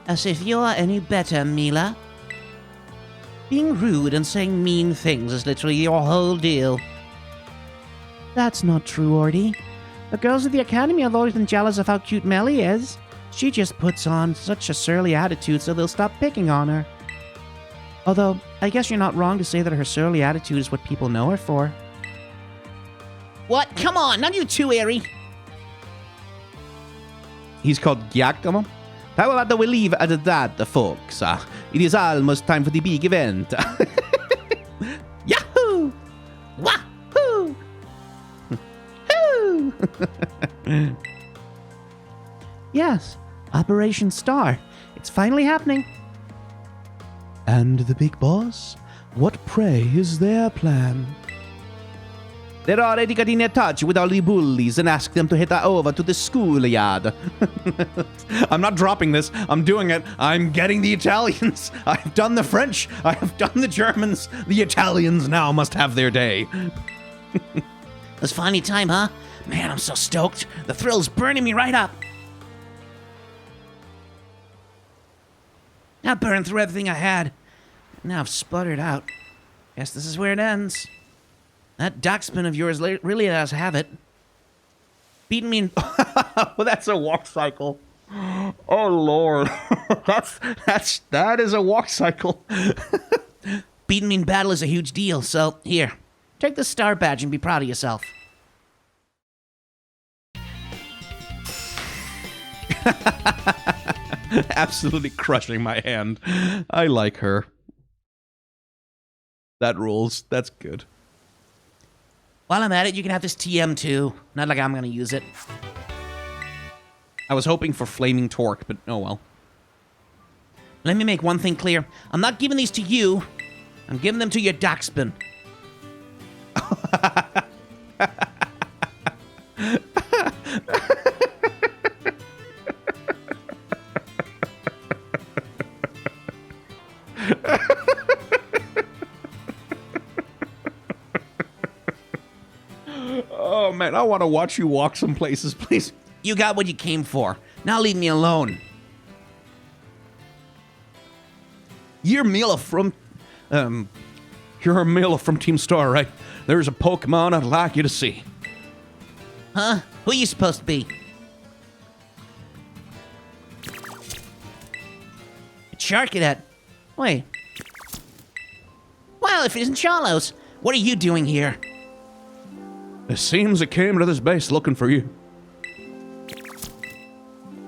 As if you're any better, Mila. Being rude and saying mean things is literally your whole deal. That's not true, Orty. The girls at the Academy have always been jealous of how cute Melly is. She just puts on such a surly attitude so they'll stop picking on her. Although, I guess you're not wrong to say that her surly attitude is what people know her for. What? Come on, not you too, Airy. He's called Giacomo. How about we leave it at that, folks? It is almost time for the big event. Yahoo! Wahoo! Hoo! Yes, Operation Star. It's finally happening. And the big boss? What, pray, is their plan? They're already getting in touch with all the bullies and ask them to head over to the schoolyard. I'm not dropping this. I'm doing it. I'm getting the Italians. I've done the French. I have done the Germans. The Italians now must have their day. It's finally time, huh? Man, I'm so stoked. The thrill's burning me right up. I burned through everything I had. Now I've sputtered out. Guess this is where it ends. That dockspin of yours really does have it. Beating me in... Well, that's a walk cycle. Oh, Lord. that is a walk cycle. Beating me in battle is a huge deal, so here. Take the star badge and be proud of yourself. Absolutely crushing my hand. I like her. That rules. That's good. While I'm at it, you can have this TM too. Not like I'm gonna use it. I was hoping for flaming torque, but oh well. Let me make one thing clear. I'm not giving these to you. I'm giving them to your dockspin. Oh man, I want to watch you walk some places, please. You got what you came for. Now leave me alone. You're Mila from Team Star, right? There's a Pokemon I'd like you to see. Huh? Who are you supposed to be? A Charcadet. Wait. Well, if it isn't Charlos, what are you doing here? It seems it came to this base looking for you.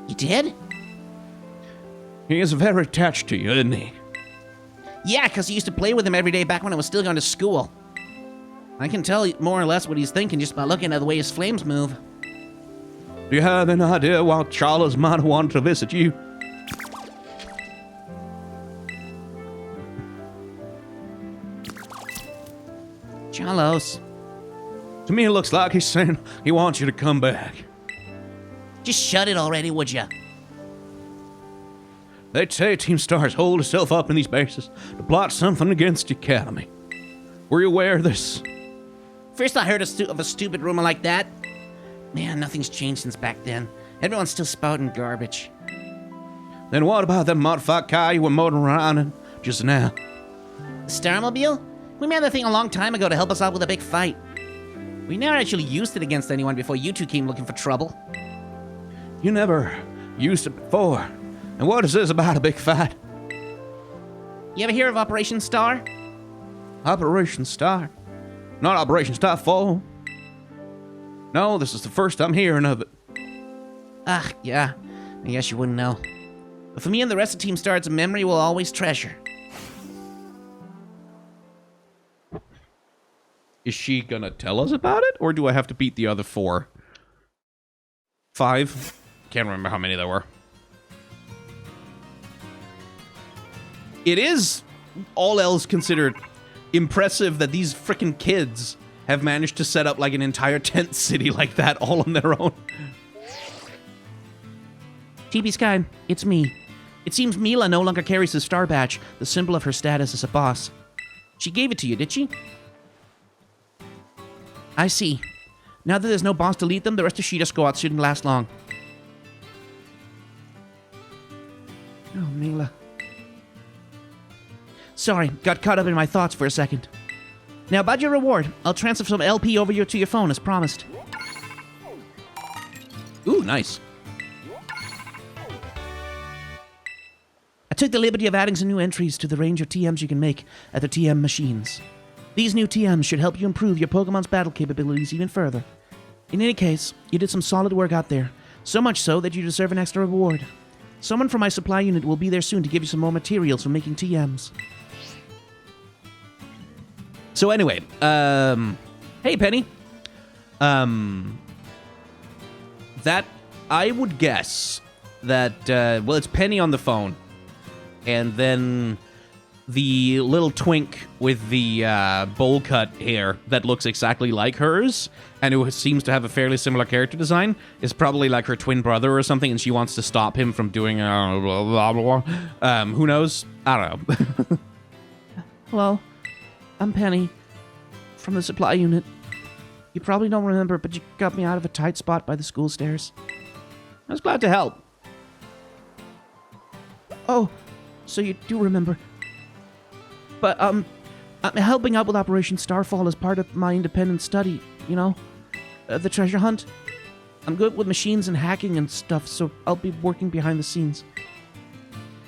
You did? He is very attached to you, isn't he? Yeah, because I used to play with him every day back when I was still going to school. I can tell more or less what he's thinking just by looking at the way his flames move. Do you have any idea why Charles might have wanted to visit you? Charlos. To me, it looks like he's saying he wants you to come back. Just shut it already, would ya? They say Team Stars hold itself up in these bases to plot something against the Academy. Were you aware of this? First I heard of a stupid rumor like that. Man, nothing's changed since back then. Everyone's still spouting garbage. Then what about that modified car you were motoring around in just now? The Starmobile? We made that thing a long time ago to help us out with a big fight. We never actually used it against anyone before you two came looking for trouble. You never used it before. And what is this about a big fight? You ever hear of Operation Star? Operation Star? Not Operation Star 4. No, this is the first I'm hearing of it. Ah, yeah. I guess you wouldn't know. But for me and the rest of Team Star, it's a memory we'll always treasure. Is she gonna tell us about it? Or do I have to beat the other 4? 5? Can't remember how many there were. It is, all else considered, impressive that these frickin' kids have managed to set up like an entire tent city like that all on their own. TB Sky, it's me. It seems Mila no longer carries the star badge, the symbol of her status as a boss. She gave it to you, did she? I see. Now that there's no boss to lead them, the rest of Sheeta Squad shouldn't last long. Oh, Mila. Sorry, got caught up in my thoughts for a second. Now, about your reward, I'll transfer some LP over to your phone as promised. Ooh, nice. I took the liberty of adding some new entries to the range of TMs you can make at the TM machines. These new TMs should help you improve your Pokemon's battle capabilities even further. In any case, you did some solid work out there, so much so that you deserve an extra reward. Someone from my supply unit will be there soon to give you some more materials for making TMs. So anyway, hey Penny. that I would guess that, well, it's Penny on the phone. And then the little twink with the bowl cut hair that looks exactly like hers and who seems to have a fairly similar character design is probably like her twin brother or something, and she wants to stop him from doing blah, blah, blah. Who knows? I don't know. Hello, I'm Penny from the supply unit. You probably don't remember, but you got me out of a tight spot by the school stairs. I was glad to help. Oh, so you do remember. But, I'm helping out with Operation Starfall as part of my independent study, you know? The treasure hunt. I'm good with machines and hacking and stuff, so I'll be working behind the scenes.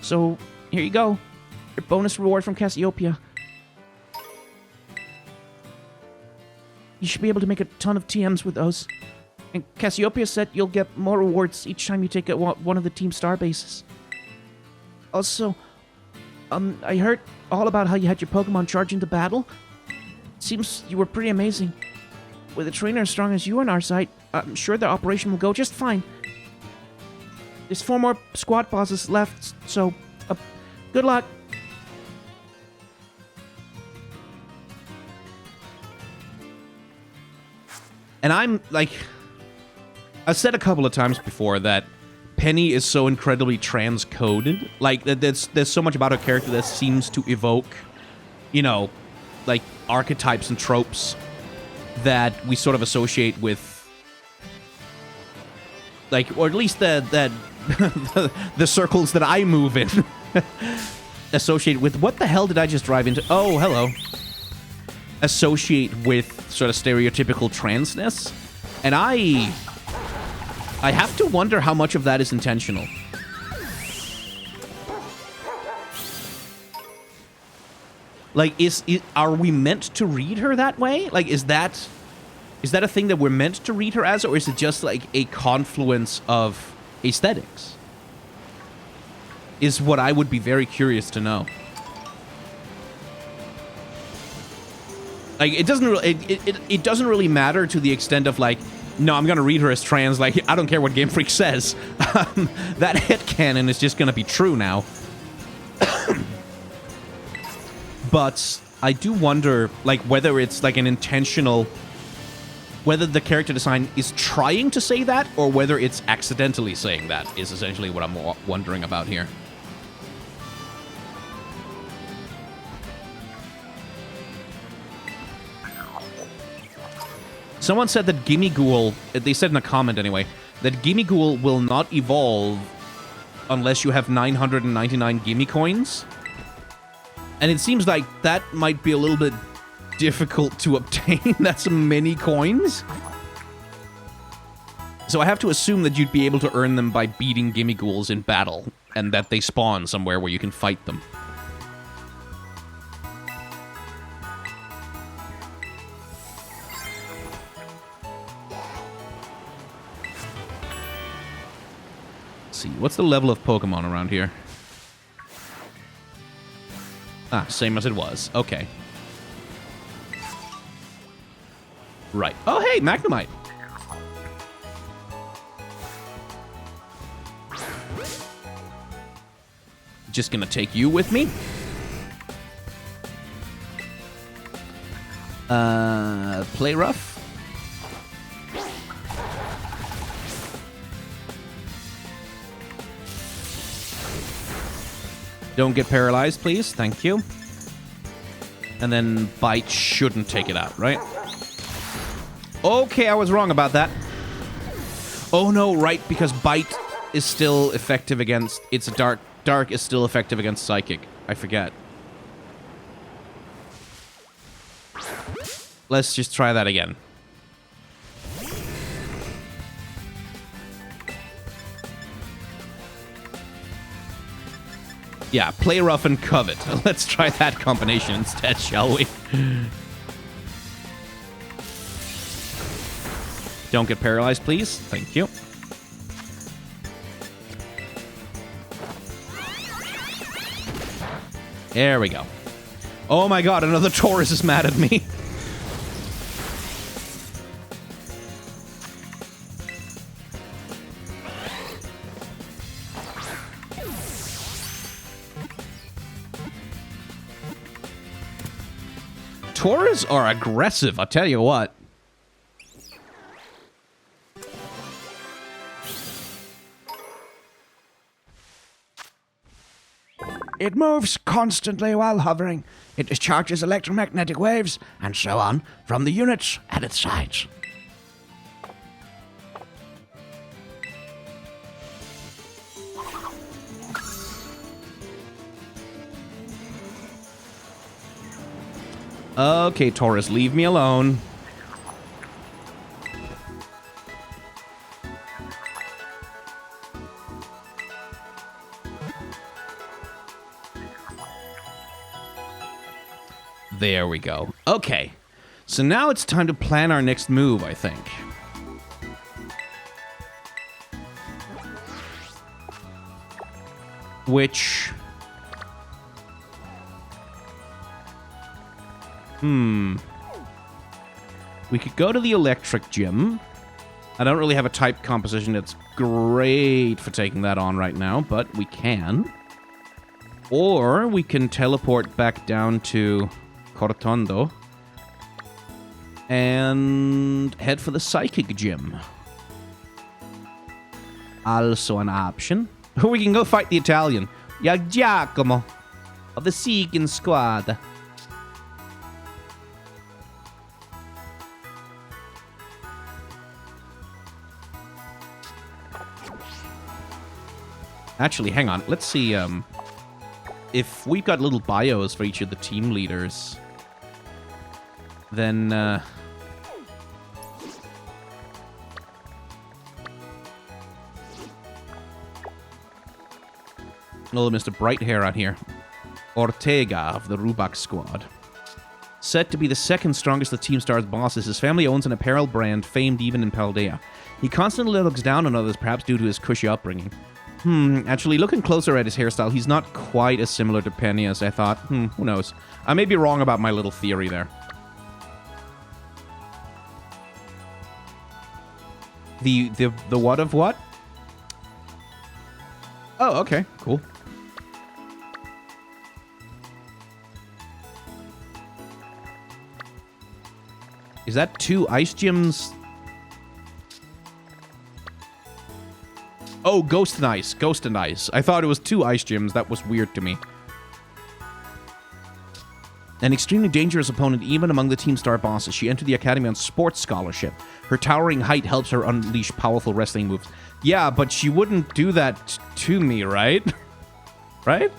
So, here you go. Your bonus reward from Cassiopeia. You should be able to make a ton of TMs with those. And Cassiopeia said you'll get more rewards each time you take one of the Team Star bases. Also, I heard all about how you had your Pokemon charge into battle. Seems you were pretty amazing. With a trainer as strong as you on our side, I'm sure the operation will go just fine. There's 4 more squad bosses left, so good luck. And I'm like, I've said a couple of times before that Penny is so incredibly transcoded. Like, there's so much about her character that seems to evoke, you know, like archetypes and tropes that we sort of associate with, like, or at least that the circles that I move in associate with. What the hell did I just drive into? Oh, hello. Associate with sort of stereotypical transness, and I have to wonder how much of that is intentional. Like, are we meant to read her that way? Like, is that a thing that we're meant to read her as, or is it just like a confluence of aesthetics? Is what I would be very curious to know. Like, it doesn't really matter to the extent of like, no, I'm gonna read her as trans. Like, I don't care what Game Freak says. That headcanon is just gonna be true now. But I do wonder, like, whether it's like an intentional, whether the character design is trying to say that, or whether it's accidentally saying that, is essentially what I'm wondering about here. Someone said that Gimmighoul, they said in a comment anyway, that Gimmighoul will not evolve unless you have 999 Gimme coins. And it seems like that might be a little bit difficult to obtain. That's many coins. So I have to assume that you'd be able to earn them by beating Gimmighouls in battle, and that they spawn somewhere where you can fight them. Let's see, what's the level of Pokemon around here? Ah, same as it was. Okay. Right. Oh, hey, Magnemite. Just gonna take you with me. Play rough. Don't get paralyzed, please. Thank you. And then Bite shouldn't take it out, right? Okay, I was wrong about that. Oh no, right, because Bite is still effective against... It's Dark. Dark is still effective against Psychic. I forget. Let's just try that again. Yeah, play rough and covet. Let's try that combination instead, shall we? Don't get paralyzed, please. Thank you. There we go. Oh my god, another Taurus is mad at me. Taurus are aggressive, I'll tell you what. It moves constantly while hovering. It discharges electromagnetic waves, and so on, from the units at its sides. Okay, Taurus, leave me alone. There we go. Okay. So now it's time to plan our next move, I think. Which... We could go to the electric gym. I don't really have a type composition that's great for taking that on right now, but we can. Or we can teleport back down to Cortondo and head for the psychic gym. Also an option. Or we can go fight the Italian. Giacomo of the Seeking Squad. Actually, hang on. Let's see if we've got little bios for each of the team leaders. Then little Mr. Brighthair on here. Ortega of the Rubak Squad. Said to be the second strongest of Team Star's bosses, his family owns an apparel brand famed even in Paldea. He constantly looks down on others, perhaps due to his cushy upbringing. Actually, looking closer at his hairstyle, he's not quite as similar to Penny as I thought. Who knows? I may be wrong about my little theory there. The what of what? Oh, okay, cool. Is that 2 ice gyms? Oh, Ghost and Ice. Ghost and Ice. I thought it was 2 ice gyms. That was weird to me. An extremely dangerous opponent even among the Team Star bosses. She entered the Academy on sports scholarship. Her towering height helps her unleash powerful wrestling moves. Yeah, but she wouldn't do that to me, right? Right?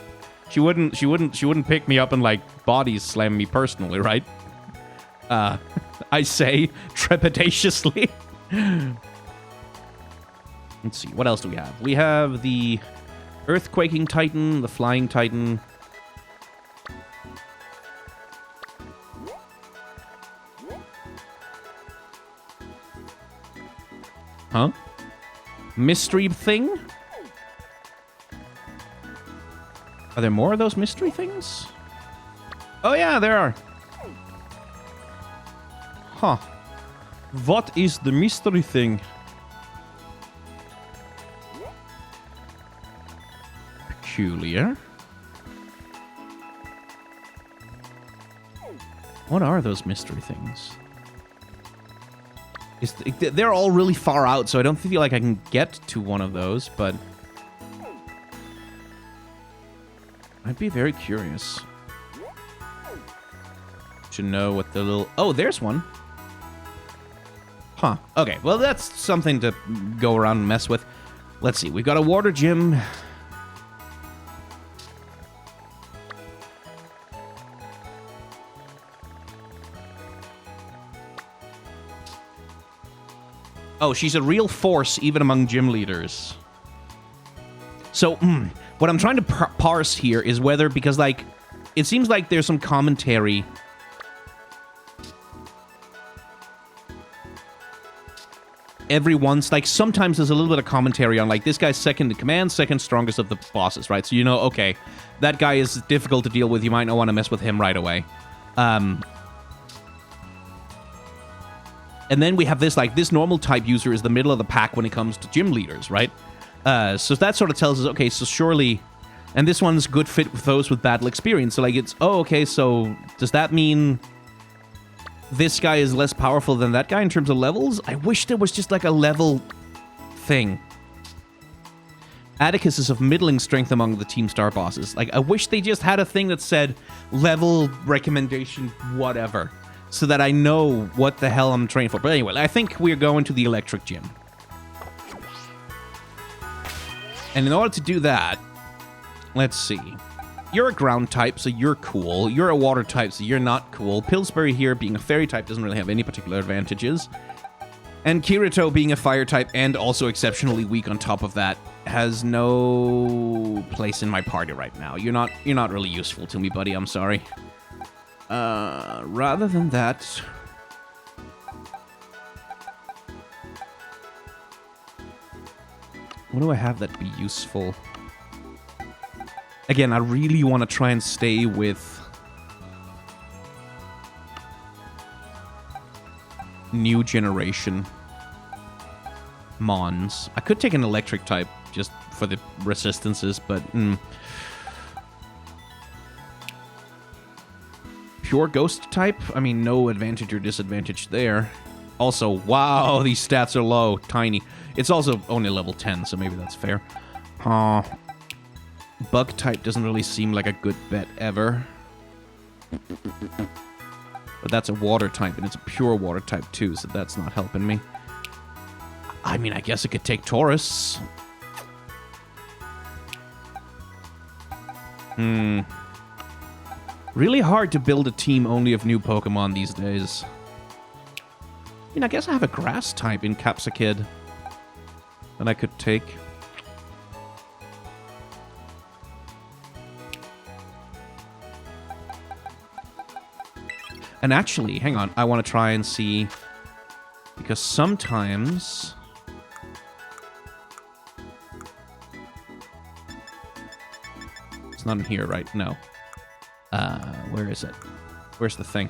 She wouldn't pick me up and like body slam me personally, right? I say trepidatiously. Let's see, what else do we have? We have the Earthquaking Titan, the Flying Titan. Huh? Mystery thing? Are there more of those mystery things? Oh yeah, there are. Huh. What is the mystery thing? Peculiar. What are those mystery things? They're all really far out, so I don't feel like I can get to one of those, but I'd be very curious to know what the little... Oh, there's one. Huh. Okay, well, that's something to go around and mess with. Let's see. We've got a water gym. Oh, she's a real force even among gym leaders. So, what I'm trying to parse here is whether, because, like, it seems like there's some commentary. Every once, like, sometimes there's a little bit of commentary on, like, this guy's second in command, second strongest of the bosses, right? So you know, okay, that guy is difficult to deal with. You might not want to mess with him right away. And then we have this, like, this normal type user is the middle of the pack when it comes to gym leaders, right? So that sort of tells us, okay, so surely... And this one's good fit with those with battle experience. So, like, it's, oh, okay, so does that mean this guy is less powerful than that guy in terms of levels. I wish there was just like a level thing. Atticus is of middling strength among the Team Star bosses. Like, I wish they just had a thing that said level recommendation whatever, so that I know what the hell I'm training for. But anyway, I think we're going to the electric gym. And in order to do that, let's see. You're a ground type, so you're cool. You're a water type, so you're not cool. Pillsbury here, being a fairy type, doesn't really have any particular advantages. And Kirito, being a fire type and also exceptionally weak on top of that, has no place in my party right now. You're not really useful to me, buddy. I'm sorry. Rather than that, what do I have that'd be useful? Again, I really want to try and stay with new generation Mons. I could take an electric type just for the resistances, but pure ghost type? I mean, no advantage or disadvantage there. Also, wow, these stats are low, tiny. It's also only level 10, so maybe that's fair. Bug type doesn't really seem like a good bet ever. But that's a water type, and it's a pure water type too, so that's not helping me. I mean, I guess I could take Taurus. Really hard to build a team only of new Pokemon these days. I mean, I guess I have a grass type in Capsakid that I could take. And actually, hang on, I want to try and see, because sometimes it's not in here, right? No. Where is it? Where's the thing?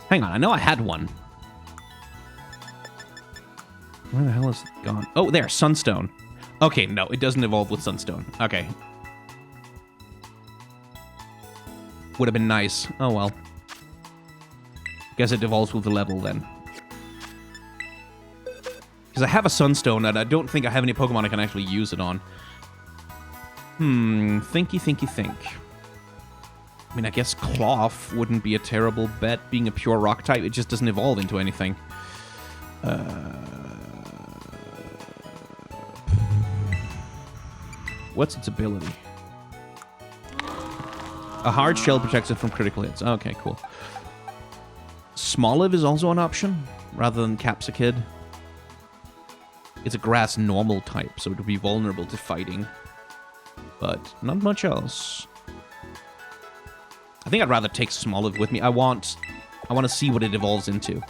Hang on, I know I had one. Where the hell is it gone? Oh, there, Sunstone. Okay, no, it doesn't evolve with Sunstone. Okay. Would have been nice. Oh, well. Guess it evolves with the level, then. Because I have a Sunstone, and I don't think I have any Pokemon I can actually use it on. Thinky, thinky, think. I mean, I guess Cloth wouldn't be a terrible bet, being a pure rock type. It just doesn't evolve into anything. What's its ability? A hard shell protects it from critical hits. Okay, cool. Smoliv is also an option, rather than Capsakid. It's a grass normal type, so it would be vulnerable to fighting. But not much else. I think I'd rather take Smoliv with me. I want to see what it evolves into.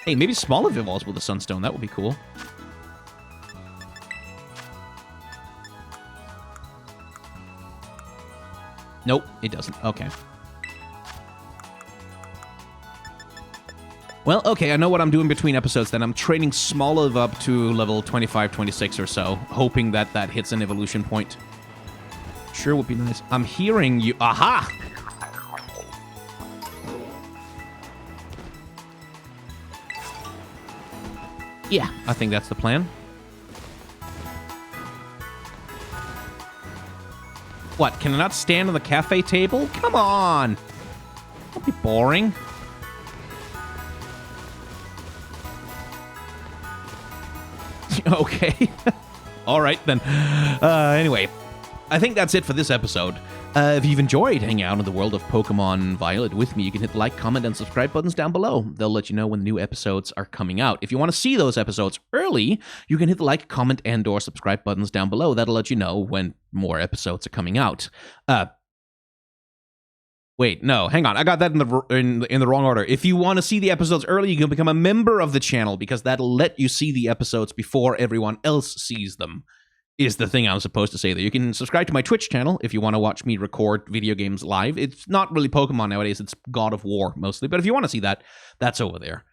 Hey, maybe Smoliv evolves with a Sunstone. That would be cool. Nope, it doesn't. Okay. Well, okay, I know what I'm doing between episodes then. I'm training Smoliv up to level 25, 26 or so, hoping that that hits an evolution point. Sure would be nice. I'm hearing you. Aha! Yeah, I think that's the plan. What, can I not stand on the cafe table? Come on! Don't be boring. Okay. All right, then. Anyway, I think that's it for this episode. If you've enjoyed hanging out in the world of Pokemon Violet with me, you can hit the like, comment, and subscribe buttons down below. They'll let you know when the new episodes are coming out. If you want to see those episodes early, you can hit the like, comment, and or subscribe buttons down below. That'll let you know when more episodes are coming out. Wait, no, hang on. I got that in the wrong order. If you want to see the episodes early, you can become a member of the channel, because that'll let you see the episodes before everyone else sees them. Is the thing I'm supposed to say there. You can subscribe to my Twitch channel if you want to watch me record video games live. It's not really Pokemon nowadays, it's God of War mostly. But if you want to see that, that's over there.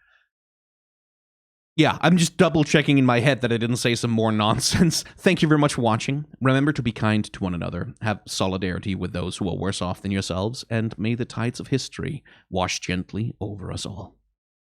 Yeah, I'm just double checking in my head that I didn't say some more nonsense. Thank you very much for watching. Remember to be kind to one another, have solidarity with those who are worse off than yourselves, and may the tides of history wash gently over us all.